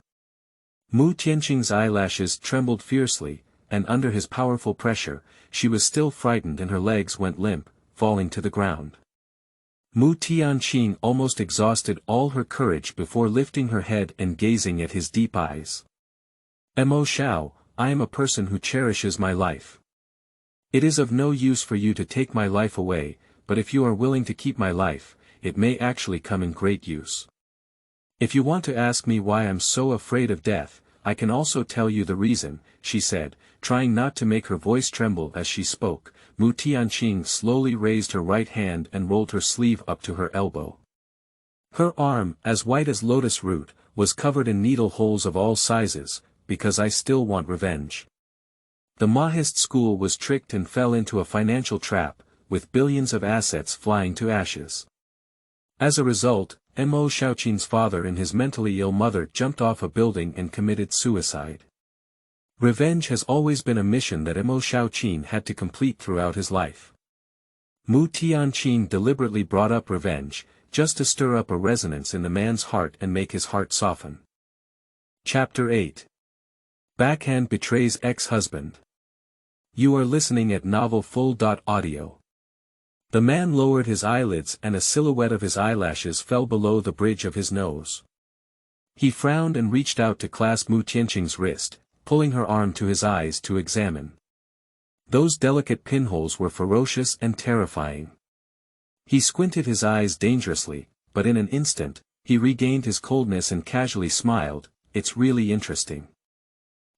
Mu Tianqing's eyelashes trembled fiercely, and under his powerful pressure, she was still frightened and her legs went limp, falling to the ground. Mu Tianqing almost exhausted all her courage before lifting her head and gazing at his deep eyes. "Mo Xiao, I am a person who cherishes my life. It is of no use for you to take my life away, but if you are willing to keep my life, it may actually come in great use. If you want to ask me why I'm so afraid of death, I can also tell you the reason," she said, trying not to make her voice tremble as she spoke. Mu Tianqing slowly raised her right hand and rolled her sleeve up to her elbow. Her arm, as white as lotus root, was covered in needle holes of all sizes, "because I still want revenge." The Mahist school was tricked and fell into a financial trap, with billions of assets flying to ashes. As a result, Mo Shaoqin's father and his mentally ill mother jumped off a building and committed suicide. Revenge has always been a mission that Mo Shaoqin had to complete throughout his life. Mu Tianqing deliberately brought up revenge, just to stir up a resonance in the man's heart and make his heart soften. Chapter 8. Backhand betrays ex-husband. You are listening at novel full.audio. The man lowered his eyelids and a silhouette of his eyelashes fell below the bridge of his nose. He frowned and reached out to clasp Mu Tianqing's wrist, pulling her arm to his eyes to examine. Those delicate pinholes were ferocious and terrifying. He squinted his eyes dangerously, but in an instant, he regained his coldness and casually smiled. It's really interesting.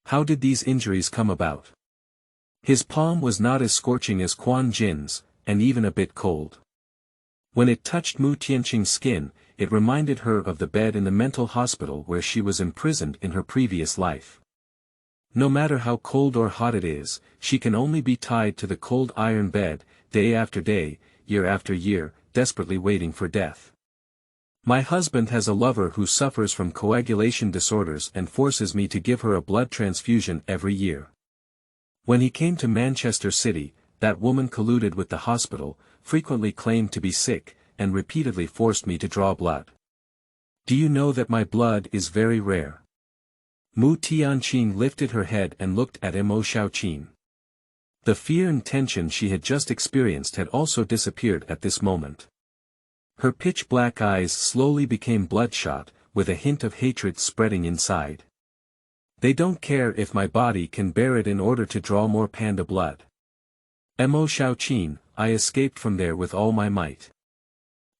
How did these injuries come about? His palm was not as scorching as Quan Jin's, and even a bit cold. When it touched Mu Tianqing's skin, it reminded her of the bed in the mental hospital where she was imprisoned in her previous life. No matter how cold or hot it is, she can only be tied to the cold iron bed, day after day, year after year, desperately waiting for death. My husband has a lover who suffers from coagulation disorders and forces me to give her a blood transfusion every year. When he came to Manchester City, that woman colluded with the hospital, frequently claimed to be sick, and repeatedly forced me to draw blood. Do you know that my blood is very rare? Mu Tianqing lifted her head and looked at Mo Xiaoqin. The fear and tension she had just experienced had also disappeared at this moment. Her pitch-black eyes slowly became bloodshot, with a hint of hatred spreading inside. They don't care if my body can bear it in order to draw more panda blood. Mo Xiaoqin, I escaped from there with all my might.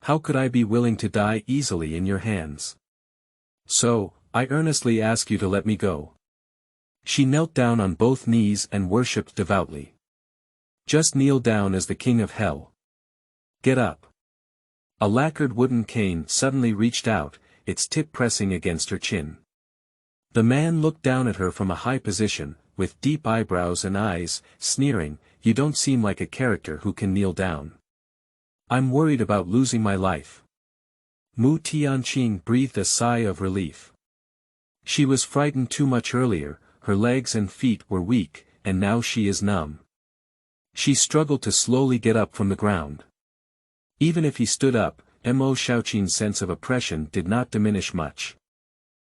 How could I be willing to die easily in your hands? So, I earnestly ask you to let me go. She knelt down on both knees and worshipped devoutly. Just kneel down as the king of hell. Get up. A lacquered wooden cane suddenly reached out, its tip pressing against her chin. The man looked down at her from a high position, with deep eyebrows and eyes, sneering, You don't seem like a character who can kneel down. I'm worried about losing my life. Mu Tianqing breathed a sigh of relief. She was frightened too much earlier, her legs and feet were weak, and now she is numb. She struggled to slowly get up from the ground. Even if he stood up, Mo Xiaoqin's sense of oppression did not diminish much.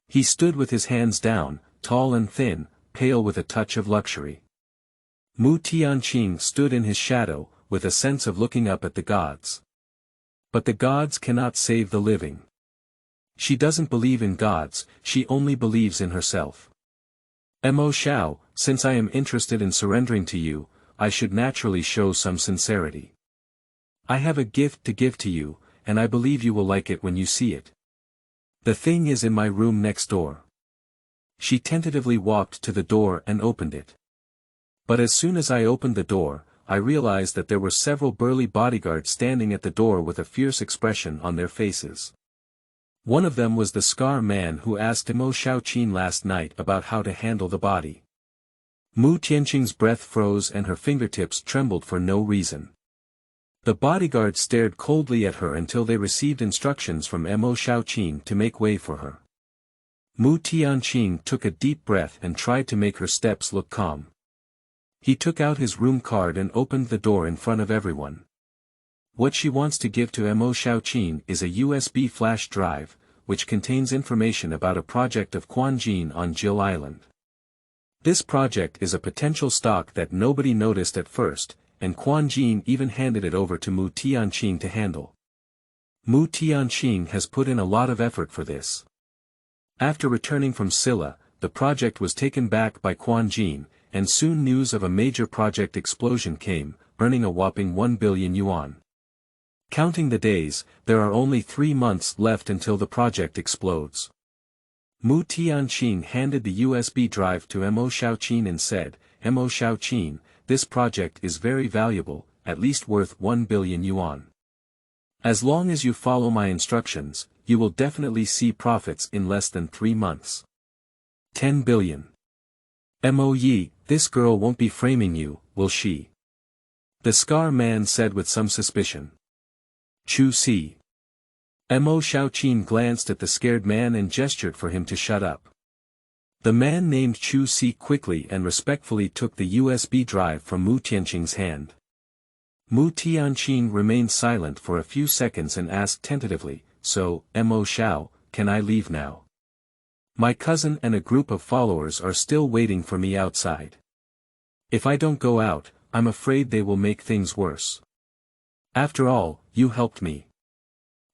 He stood with his hands down, tall and thin, pale with a touch of luxury. Mu Tianqing stood in his shadow, with a sense of looking up at the gods. But the gods cannot save the living. She doesn't believe in gods, she only believes in herself. Mo Xiao, since I am interested in surrendering to you, I should naturally show some sincerity. I have a gift to give to you, and I believe you will like it when you see it. The thing is in my room next door. She tentatively walked to the door and opened it. But as soon as I opened the door, I realized that there were several burly bodyguards standing at the door with a fierce expression on their faces. One of them was the scar man who asked Mo Xiaoqin last night about how to handle the body. Mu Tianqing's breath froze and her fingertips trembled for no reason. The bodyguards stared coldly at her until they received instructions from Mo Xiaoqin to make way for her. Mu Tianqing took a deep breath and tried to make her steps look calm. He took out his room card and opened the door in front of everyone. What she wants to give to Mo Xiaoqin is a USB flash drive, which contains information about a project of Quan Jin on Jill Island. This project is a potential stock that nobody noticed at first, and Quan Jin even handed it over to Mu Tianqing to handle. Mu Tianqing has put in a lot of effort for this. After returning from Silla, the project was taken back by Quan Jin, and soon news of a major project explosion came, earning a whopping 1 billion yuan. Counting the days, there are only 3 months left until the project explodes. Mu Tianqing handed the USB drive to Mo Xiaoqin and said, Mo Xiaoqin, this project is very valuable, at least worth 1 billion yuan. As long as you follow my instructions, you will definitely see profits in less than 3 months. 10 billion. Mo Yi, this girl won't be framing you, will she? The scar man said with some suspicion. Chu Si. Mo Xiaoqin glanced at the scared man and gestured for him to shut up. The man named Chu Si quickly and respectfully took the USB drive from Mu Tianqing's hand. Mu Tianqing remained silent for a few seconds and asked tentatively, "So, Mo Xiao, can I leave now? My cousin and a group of followers are still waiting for me outside. If I don't go out, I'm afraid they will make things worse. After all, you helped me.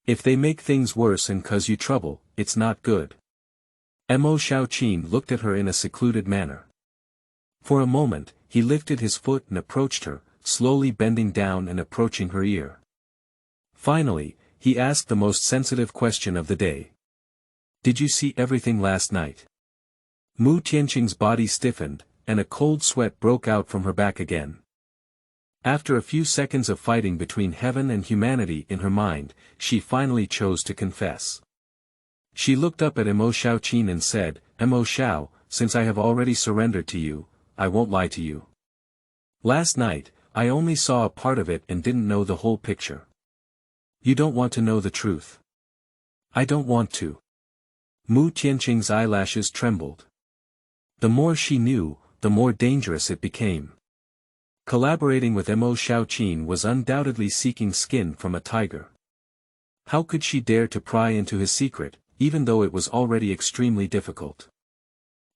If they make things worse and cause you trouble, it's not good." Mo Xiaoqin looked at her in a secluded manner. For a moment, he lifted his foot and approached her, slowly bending down and approaching her ear. Finally, he asked the most sensitive question of the day. "Did you see everything last night?" Mu Tianqing's body stiffened, and a cold sweat broke out from her back again. After a few seconds of fighting between heaven and humanity in her mind, she finally chose to confess. She looked up at Mo Xiaoqin and said, "Mo Xiao, since I have already surrendered to you, I won't lie to you. Last night, I only saw a part of it and didn't know the whole picture. You don't want to know the truth." "I don't want to." Mu Tianqing's eyelashes trembled. The more she knew, the more dangerous it became. Collaborating with Mo Xiaoqin was undoubtedly seeking skin from a tiger. How could she dare to pry into his secret, even though it was already extremely difficult?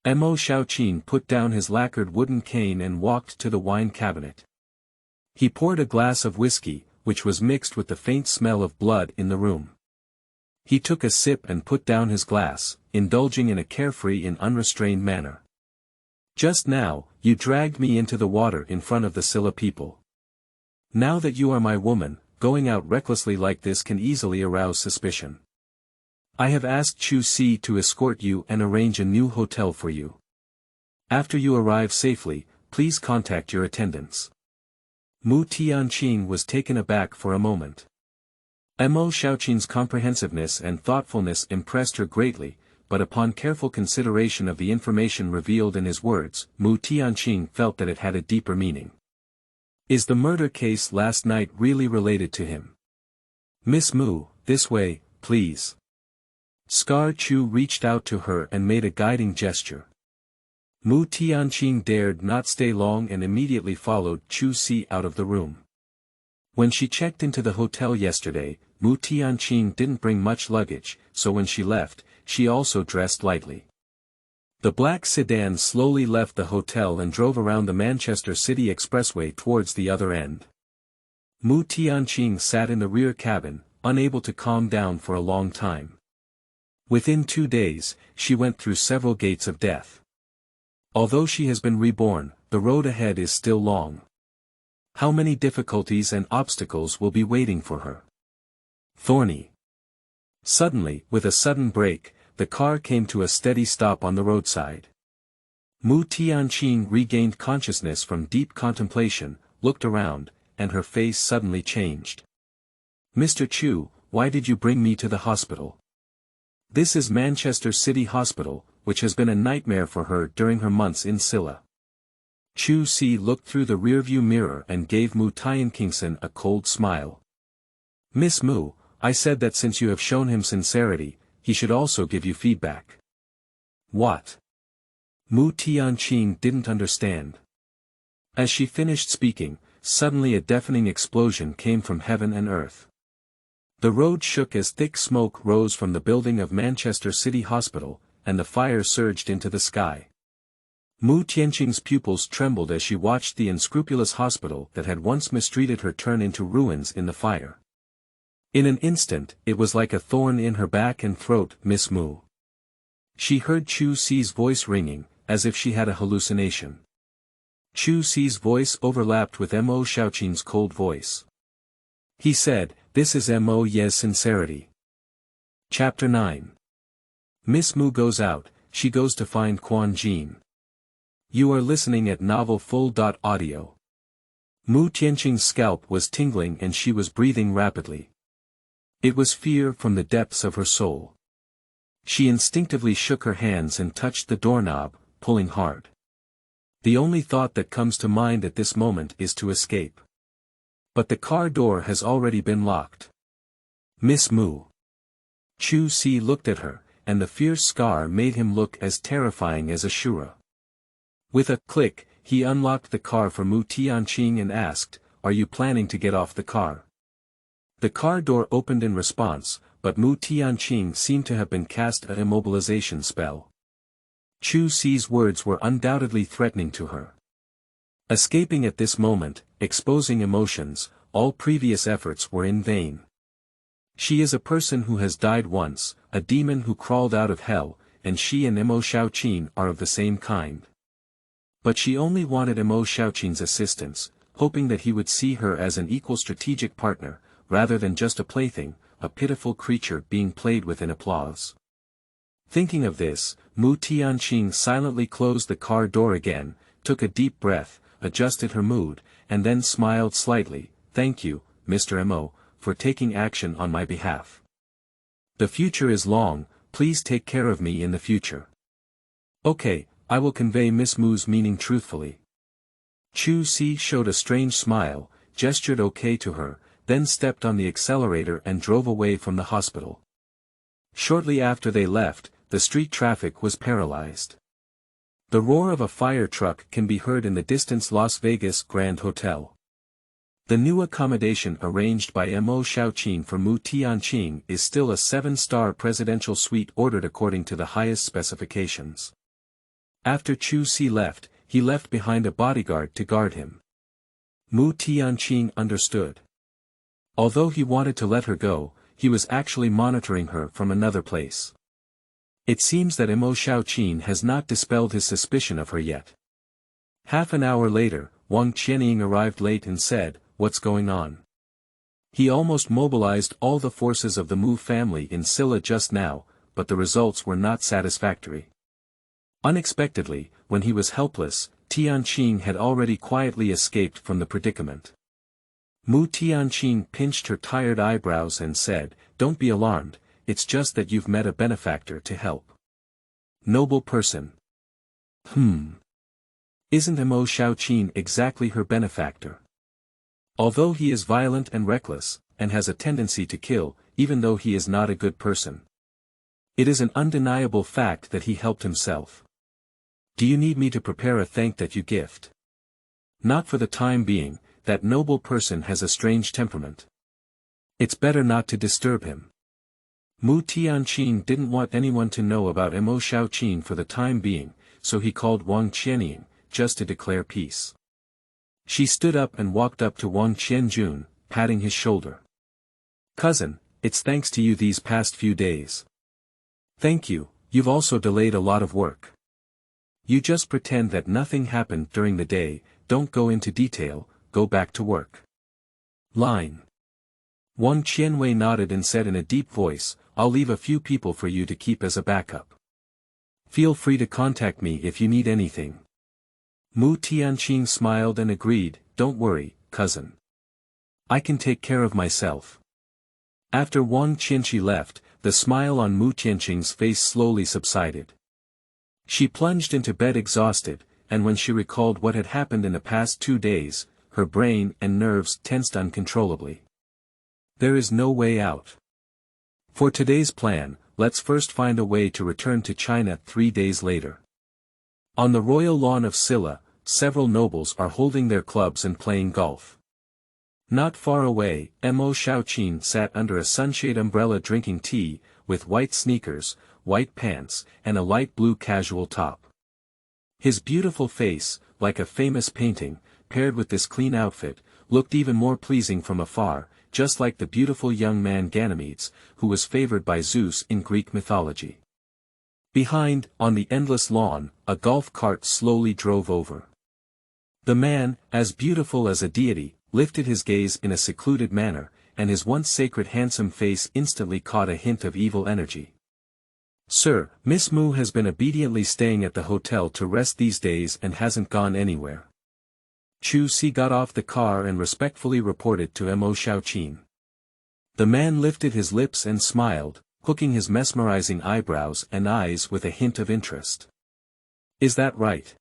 Mo Xiaoqin put down his lacquered wooden cane and walked to the wine cabinet. He poured a glass of whiskey, which was mixed with the faint smell of blood in the room. He took a sip and put down his glass, indulging in a carefree and unrestrained manner. "Just now, you dragged me into the water in front of the Silla people. Now that you are my woman, going out recklessly like this can easily arouse suspicion. I have asked Chu Si to escort you and arrange a new hotel for you. After you arrive safely, please contact your attendants." Mu Tianqing was taken aback for a moment. Mo Xiaoqin's comprehensiveness and thoughtfulness impressed her greatly, but upon careful consideration of the information revealed in his words, Mu Tianqing felt that it had a deeper meaning. Is the murder case last night really related to him? "Miss Mu, this way, please." Scar Chu reached out to her and made a guiding gesture. Mu Tianqing dared not stay long and immediately followed Chu Si out of the room. When she checked into the hotel yesterday, Mu Tianqing didn't bring much luggage, so when she left, she also dressed lightly. The black sedan slowly left the hotel and drove around the Manchester City Expressway towards the other end. Mu Tianqing sat in the rear cabin, unable to calm down for a long time. Within 2 days, she went through several gates of death. Although she has been reborn, the road ahead is still long. How many difficulties and obstacles will be waiting for her? Thorny. Suddenly, with a sudden brake, the car came to a steady stop on the roadside. Mu Tianqing regained consciousness from deep contemplation, looked around, and her face suddenly changed. "Mr. Chu, why did you bring me to the hospital?" This is Manchester City Hospital, which has been a nightmare for her during her months in Silla. Chu Si looked through the rearview mirror and gave Mu Tianqing a cold smile. "Miss Mu, I said that since you have shown him sincerity, he should also give you feedback." "What?" Mu Tianqing didn't understand. As she finished speaking, suddenly a deafening explosion came from heaven and earth. The road shook as thick smoke rose from the building of Manchester City Hospital, and the fire surged into the sky. Mu Tianqing's pupils trembled as she watched the unscrupulous hospital that had once mistreated her turn into ruins in the fire. In an instant, it was like a thorn in her back and throat. "Miss Mu." She heard Chu Si's voice ringing, as if she had a hallucination. Chu Si's voice overlapped with Mo Xiaoqin's cold voice. He said, "This is Mo Ye's sincerity." Chapter 9. Miss Mu goes out, she goes to find Quan Jean. You are listening at Novel Full.audio. Mu Tianqing's scalp was tingling and she was breathing rapidly. It was fear from the depths of her soul. She instinctively shook her hands and touched the doorknob, pulling hard. The only thought that comes to mind at this moment is to escape. But the car door has already been locked. "Miss Mu." Chu Si looked at her, and the fierce scar made him look as terrifying as Ashura. With a click, he unlocked the car for Mu Tianqing and asked, are you planning to get off the car? The car door opened in response, but Mu Tianqing seemed to have been cast an immobilization spell. Chu Si's words were undoubtedly threatening to her. Escaping at this moment, exposing emotions, all previous efforts were in vain. She is a person who has died once, a demon who crawled out of hell, and she and Mo Xiaoqin are of the same kind. But she only wanted Mo Xiaoqin's assistance, hoping that he would see her as an equal strategic partner, rather than just a plaything, a pitiful creature being played with in applause. Thinking of this, Mu Tianqing silently closed the car door again, took a deep breath, adjusted her mood, and then smiled slightly. Thank you, Mr. Mo, for taking action on my behalf. The future is long, please take care of me in the future. Okay, I will convey Miss Mu's meaning truthfully. Chu Si showed a strange smile, gestured okay to her, then stepped on the accelerator and drove away from the hospital. Shortly after they left, the street traffic was paralyzed. The roar of a fire truck can be heard in the distant Las Vegas Grand Hotel. The new accommodation arranged by Mo Xiaoqin for Mu Tianqing is still a 7-star presidential suite ordered according to the highest specifications. After Chu Si left, he left behind a bodyguard to guard him. Mu Tianqing understood. Although he wanted to let her go, he was actually monitoring her from another place. It seems that Mo Xiaoqin has not dispelled his suspicion of her yet. Half an hour later, Wang Qianying arrived late and said, "What's going on?" He almost mobilized all the forces of the Mu family in Silla just now, but the results were not satisfactory. Unexpectedly, when he was helpless, Tianqing had already quietly escaped from the predicament. Mu Tianqing pinched her tired eyebrows and said, "Don't be alarmed, it's just that you've met a benefactor to help." Noble person. Isn't Mo Xiaoqin exactly her benefactor? Although he is violent and reckless, and has a tendency to kill, even though he is not a good person. It is an undeniable fact that he helped himself. Do you need me to prepare a thank you gift? Not for the time being, that noble person has a strange temperament. It's better not to disturb him. Mu Tianqing didn't want anyone to know about Mo Xiaoqin for the time being, so he called Wang Qianying, just to declare peace. She stood up and walked up to Wang Qianjun, patting his shoulder. "Cousin, it's thanks to you these past few days." "Thank you, you've also delayed a lot of work. You just pretend that nothing happened during the day, don't go into detail, go back to work." Line. Wang Qianwei nodded and said in a deep voice, "I'll leave a few people for you to keep as a backup. Feel free to contact me if you need anything." Mu Tianqing smiled and agreed, "Don't worry, cousin. I can take care of myself." After Wang Qianqi left, the smile on Mu Tianqing's face slowly subsided. She plunged into bed exhausted, and when she recalled what had happened in the past 2 days, her brain and nerves tensed uncontrollably. There is no way out. For today's plan, let's first find a way to return to China 3 days later. On the royal lawn of Silla, several nobles are holding their clubs and playing golf. Not far away, Mo Xiaoqin sat under a sunshade umbrella drinking tea, with white sneakers, white pants, and a light blue casual top. His beautiful face, like a famous painting, paired with this clean outfit, looked even more pleasing from afar, just like the beautiful young man Ganymedes, who was favored by Zeus in Greek mythology. Behind, on the endless lawn, a golf cart slowly drove over. The man, as beautiful as a deity, lifted his gaze in a secluded manner, and his once sacred handsome face instantly caught a hint of evil energy. "Sir, Miss Mu has been obediently staying at the hotel to rest these days and hasn't gone anywhere." Chu Si got off the car and respectfully reported to Mo Xiaoqin. The man lifted his lips and smiled, hooking his mesmerizing eyebrows and eyes with a hint of interest. "Is that right?"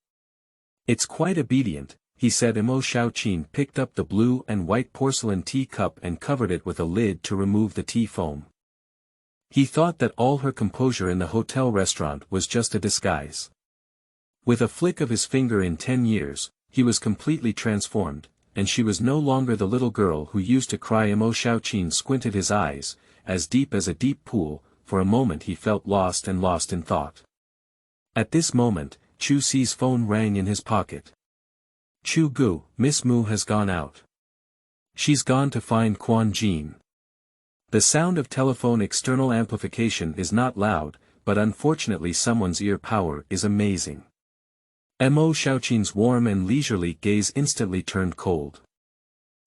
"It's quite obedient," he said. Mo Xiaoqin picked up the blue and white porcelain tea cup and covered it with a lid to remove the tea foam. He thought that all her composure in the hotel restaurant was just a disguise. With a flick of his finger in 10 years, he was completely transformed, and she was no longer the little girl who used to cry. Mu Tianqing squinted his eyes, as deep as a deep pool. For a moment he felt lost in thought. At this moment, Chu Si's phone rang in his pocket. "Chu Gu, Miss Mu has gone out. She's gone to find Quan Jean." The sound of telephone external amplification is not loud, but unfortunately someone's ear power is amazing. Mu Tianqing's warm and leisurely gaze instantly turned cold.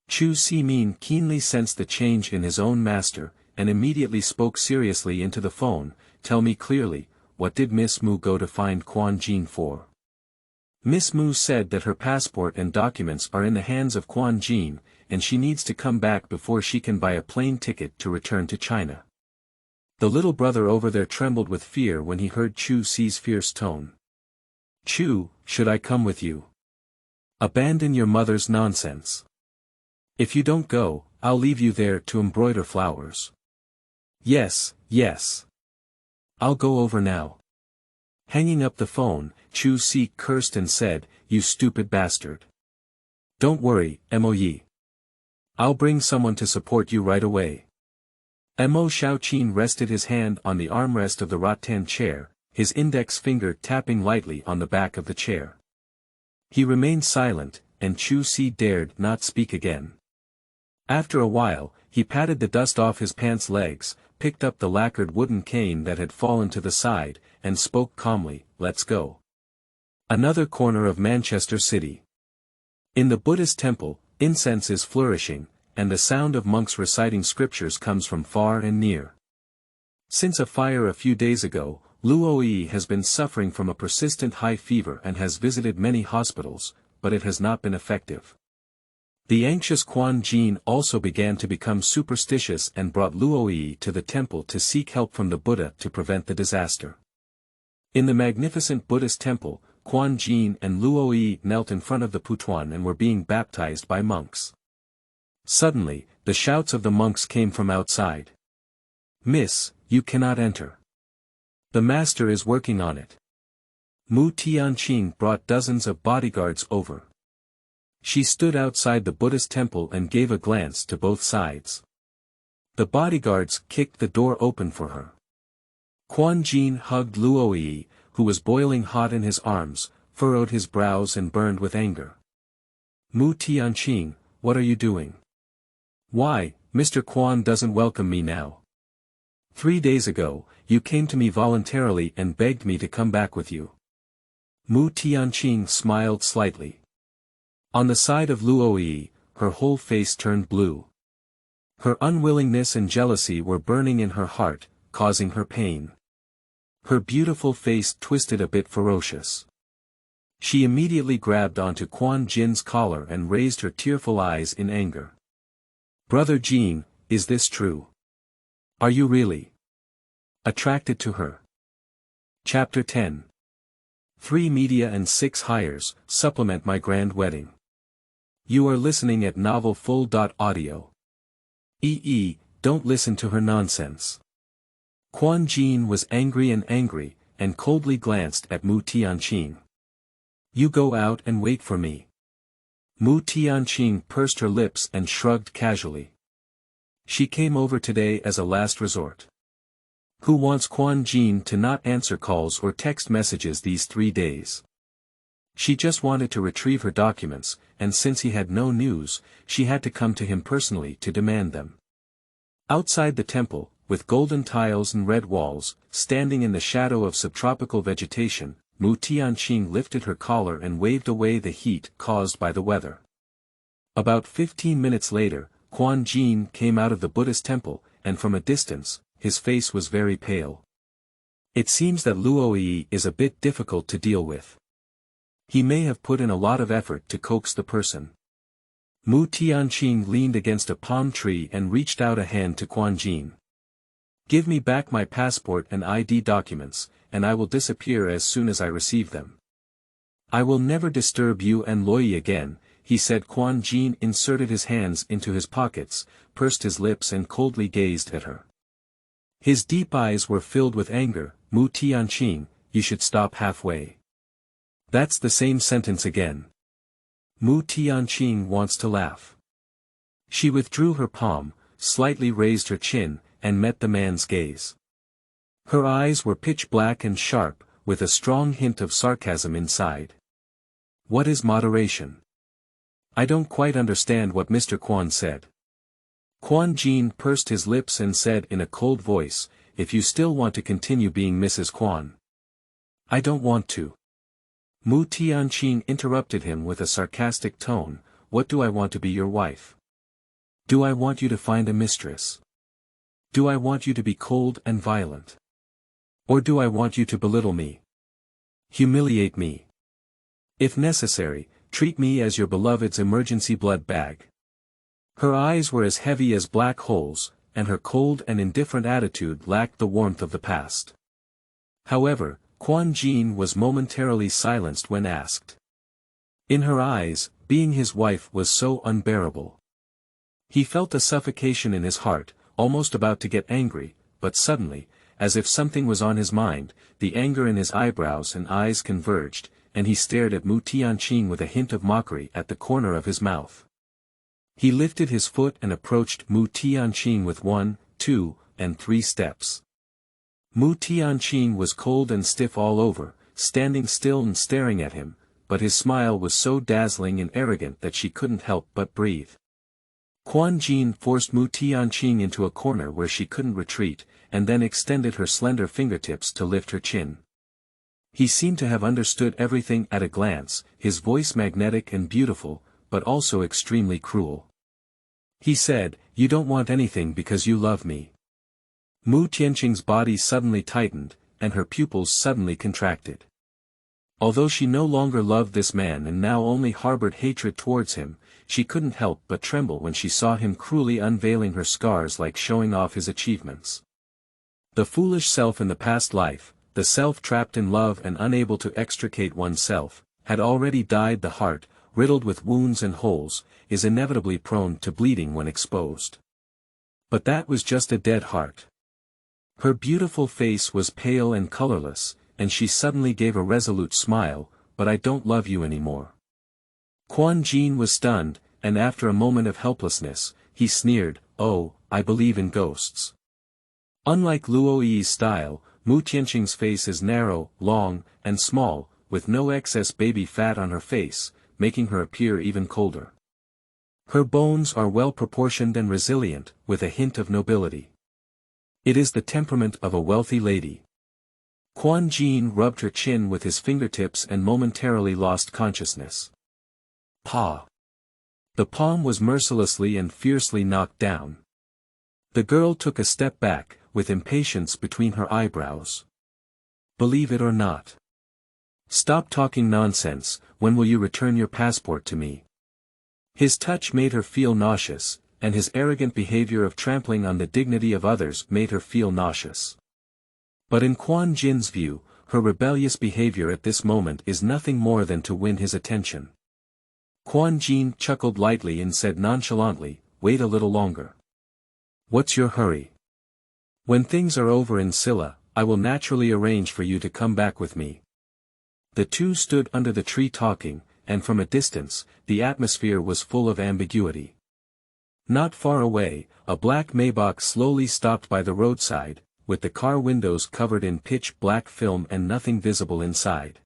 Chu Si-min keenly sensed the change in his own master, and immediately spoke seriously into the phone. "Tell me clearly, what did Miss Mu go to find Quan Jean for?" "Miss Mu said that her passport and documents are in the hands of Quan Jean, and she needs to come back before she can buy a plane ticket to return to China." The little brother over there trembled with fear when he heard Chu Si's fierce tone. "Chu, should I come with you? Abandon your mother's nonsense. If you don't go, I'll leave you there to embroider flowers." "Yes, yes. I'll go over now." Hanging up the phone, Chu Si cursed and said, "You stupid bastard. Don't worry, Mo. I'll bring someone to support you right away." Mu Tianqing rested his hand on the armrest of the rattan chair, his index finger tapping lightly on the back of the chair. He remained silent, and Chu Si dared not speak again. After a while, he patted the dust off his pants legs, picked up the lacquered wooden cane that had fallen to the side, and spoke calmly, "Let's go." Another corner of Manchester City. In the Buddhist temple, incense is flourishing, and the sound of monks reciting scriptures comes from far and near. Since a fire a few days ago, Luoyi has been suffering from a persistent high fever and has visited many hospitals, but it has not been effective. The anxious Quan Jean also began to become superstitious and brought Luoyi to the temple to seek help from the Buddha to prevent the disaster. In the magnificent Buddhist temple, Quan Jean and Luoyi knelt in front of the putuan and were being baptized by monks. Suddenly, the shouts of the monks came from outside. "Miss, you cannot enter. The master is working on it." Mu Tianqing brought dozens of bodyguards over. She stood outside the Buddhist temple and gave a glance to both sides. The bodyguards kicked the door open for her. Quan Jean hugged Luoyi, who was boiling hot in his arms, furrowed his brows and burned with anger. "Mu Tianqing, what are you doing? Why, Mr. Quan doesn't welcome me now. 3 days ago, you came to me voluntarily and begged me to come back with you." Mu Tianqing smiled slightly. On the side of Luoyi, her whole face turned blue. Her unwillingness and jealousy were burning in her heart, causing her pain. Her beautiful face twisted a bit ferocious. She immediately grabbed onto Quan Jin's collar and raised her tearful eyes in anger. "Brother Jean, is this true? Are you really attracted to her?" Chapter 10. 3 Media and 6 Hires, Supplement My Grand Wedding. You are listening at novelfull.audio. Don't listen to her nonsense. Quan Jean was angry and coldly glanced at Mu Tianqing. "You go out and wait for me." Mu Tianqing pursed her lips and shrugged casually. She came over today as a last resort. Who wants Quan Jean to not answer calls or text messages these 3 days? She just wanted to retrieve her documents, and since he had no news, she had to come to him personally to demand them. Outside the temple, with golden tiles and red walls, standing in the shadow of subtropical vegetation, Mu Tianqing lifted her collar and waved away the heat caused by the weather. About 15 minutes later, Quan Jean came out of the Buddhist temple, and from a distance, his face was very pale. It seems that Luoyi is a bit difficult to deal with. He may have put in a lot of effort to coax the person. Mu Tianqing leaned against a palm tree and reached out a hand to Quan Jean. "Give me back my passport and ID documents, and I will disappear as soon as I receive them." "I will never disturb you and Luoyi again," he said. Quan Jean inserted his hands into his pockets, pursed his lips and coldly gazed at her. His deep eyes were filled with anger. "Mu Tianqing, you should stop halfway. That's the same sentence again." Mu Tianqing wants to laugh. She withdrew her palm, slightly raised her chin, and met the man's gaze. Her eyes were pitch black and sharp, with a strong hint of sarcasm inside. What is moderation? I don't quite understand what Mr. Quan said. Quan Jin pursed his lips and said in a cold voice, if you still want to continue being Mrs. Quan. I don't want to. Mu Tianqing interrupted him with a sarcastic tone, what do I want to be your wife? Do I want you to find a mistress? Do I want you to be cold and violent? Or do I want you to belittle me? Humiliate me? If necessary, treat me as your beloved's emergency blood bag. Her eyes were as heavy as black holes, and her cold and indifferent attitude lacked the warmth of the past. However, Quan Jin was momentarily silenced when asked. In her eyes, being his wife was so unbearable. He felt a suffocation in his heart, almost about to get angry, but suddenly, as if something was on his mind, the anger in his eyebrows and eyes converged, and he stared at Mu Tianqing with a hint of mockery at the corner of his mouth. He lifted his foot and approached Mu Tianqing with 1, 2, and 3 steps. Mu Tianqing was cold and stiff all over, standing still and staring at him, but his smile was so dazzling and arrogant that she couldn't help but breathe. Quan Jin forced Mu Tianqing into a corner where she couldn't retreat, and then extended her slender fingertips to lift her chin. He seemed to have understood everything at a glance, his voice magnetic and beautiful, but also extremely cruel. He said, you don't want anything because you love me. Mu Tianqing's body suddenly tightened, and her pupils suddenly contracted. Although she no longer loved this man and now only harbored hatred towards him, she couldn't help but tremble when she saw him cruelly unveiling her scars like showing off his achievements. The foolish self in the past life, the self trapped in love and unable to extricate oneself, had already died. The heart, riddled with wounds and holes, is inevitably prone to bleeding when exposed. But that was just a dead heart. Her beautiful face was pale and colorless, and she suddenly gave a resolute smile, but I don't love you anymore. Quan Jin was stunned, and after a moment of helplessness, he sneered, oh, I believe in ghosts. Unlike Luo Yi's style, Mu Tianqing's face is narrow, long, and small, with no excess baby fat on her face, making her appear even colder. Her bones are well proportioned and resilient, with a hint of nobility. It is the temperament of a wealthy lady. Quan Jin rubbed her chin with his fingertips and momentarily lost consciousness. Pa! The palm was mercilessly and fiercely knocked down. The girl took a step back, with impatience between her eyebrows. Believe it or not. Stop talking nonsense, when will you return your passport to me? His touch made her feel nauseous, and his arrogant behavior of trampling on the dignity of others made her feel nauseous. But in Quan Jin's view, her rebellious behavior at this moment is nothing more than to win his attention. Quan Jin chuckled lightly and said nonchalantly, wait a little longer. What's your hurry? When things are over in Silla, I will naturally arrange for you to come back with me. The two stood under the tree talking, and from a distance, the atmosphere was full of ambiguity. Not far away, a black Maybach slowly stopped by the roadside, with the car windows covered in pitch black film and nothing visible inside.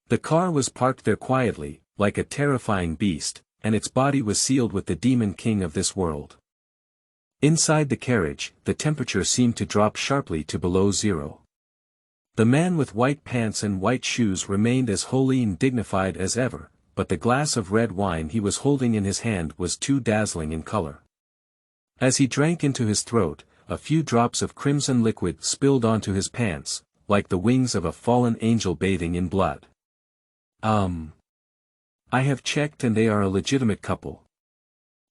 The car was parked there quietly, like a terrifying beast, and its body was sealed with the demon king of this world. Inside the carriage, the temperature seemed to drop sharply to below zero. The man with white pants and white shoes remained as holy and dignified as ever, but the glass of red wine he was holding in his hand was too dazzling in color. As he drank into his throat, a few drops of crimson liquid spilled onto his pants, like the wings of a fallen angel bathing in blood. I have checked and they are a legitimate couple.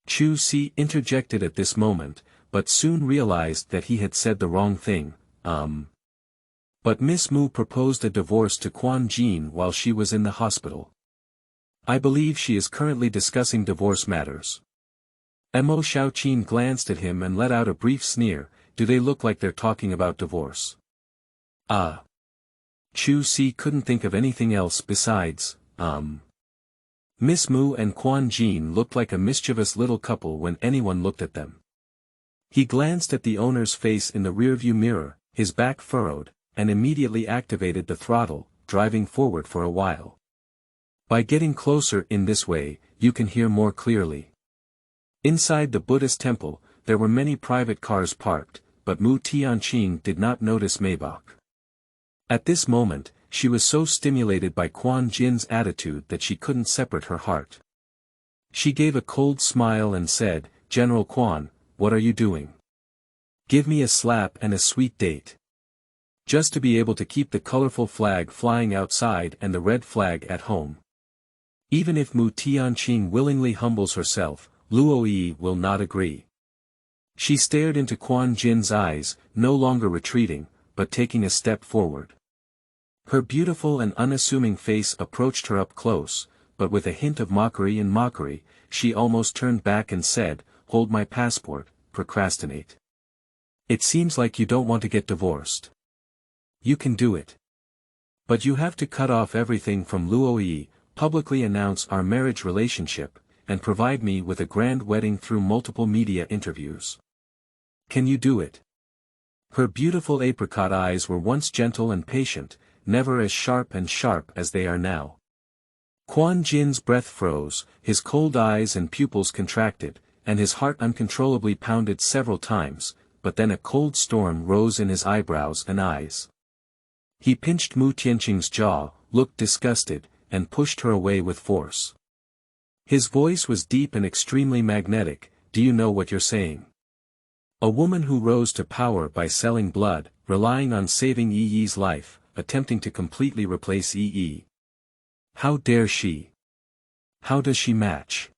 Chu Si interjected at this moment, but soon realized that he had said the wrong thing. But Miss Mu proposed a divorce to Quan Jin while she was in the hospital. I believe she is currently discussing divorce matters. Mo Xiaoqin glanced at him and let out a brief sneer, do they look like they're talking about divorce? Chu Si couldn't think of anything else besides, Miss Mu and Quan Jean looked like a mischievous little couple when anyone looked at them. He glanced at the owner's face in the rearview mirror, his back furrowed, and immediately activated the throttle, driving forward for a while. By getting closer in this way, you can hear more clearly. Inside the Buddhist temple, there were many private cars parked, but Mu Tianqing did not notice Maybach. At this moment, she was so stimulated by Quan Jin's attitude that she couldn't separate her heart. She gave a cold smile and said, "General Quan, what are you doing? Give me a slap and a sweet date. Just to be able to keep the colorful flag flying outside and the red flag at home. Even if Mu Tianqing willingly humbles herself, Luoyi will not agree." She stared into Quan Jin's eyes, no longer retreating, but taking a step forward. Her beautiful and unassuming face approached her up close, but with a hint of mockery in mockery, she almost turned back and said, "Hold my passport, procrastinate. It seems like you don't want to get divorced. You can do it. But you have to cut off everything from Luoyi, publicly announce our marriage relationship, and provide me with a grand wedding through multiple media interviews. Can you do it?" Her beautiful apricot eyes were once gentle and patient, never as sharp as they are now. Quan Jin's breath froze, his cold eyes and pupils contracted, and his heart uncontrollably pounded several times, but then a cold storm rose in his eyebrows and eyes. He pinched Mu Tianqing's jaw, looked disgusted, and pushed her away with force. His voice was deep and extremely magnetic. "Do you know what you're saying? A woman who rose to power by selling blood, relying on saving Yi's life, attempting to completely replace Yi. How dare she? How does she match?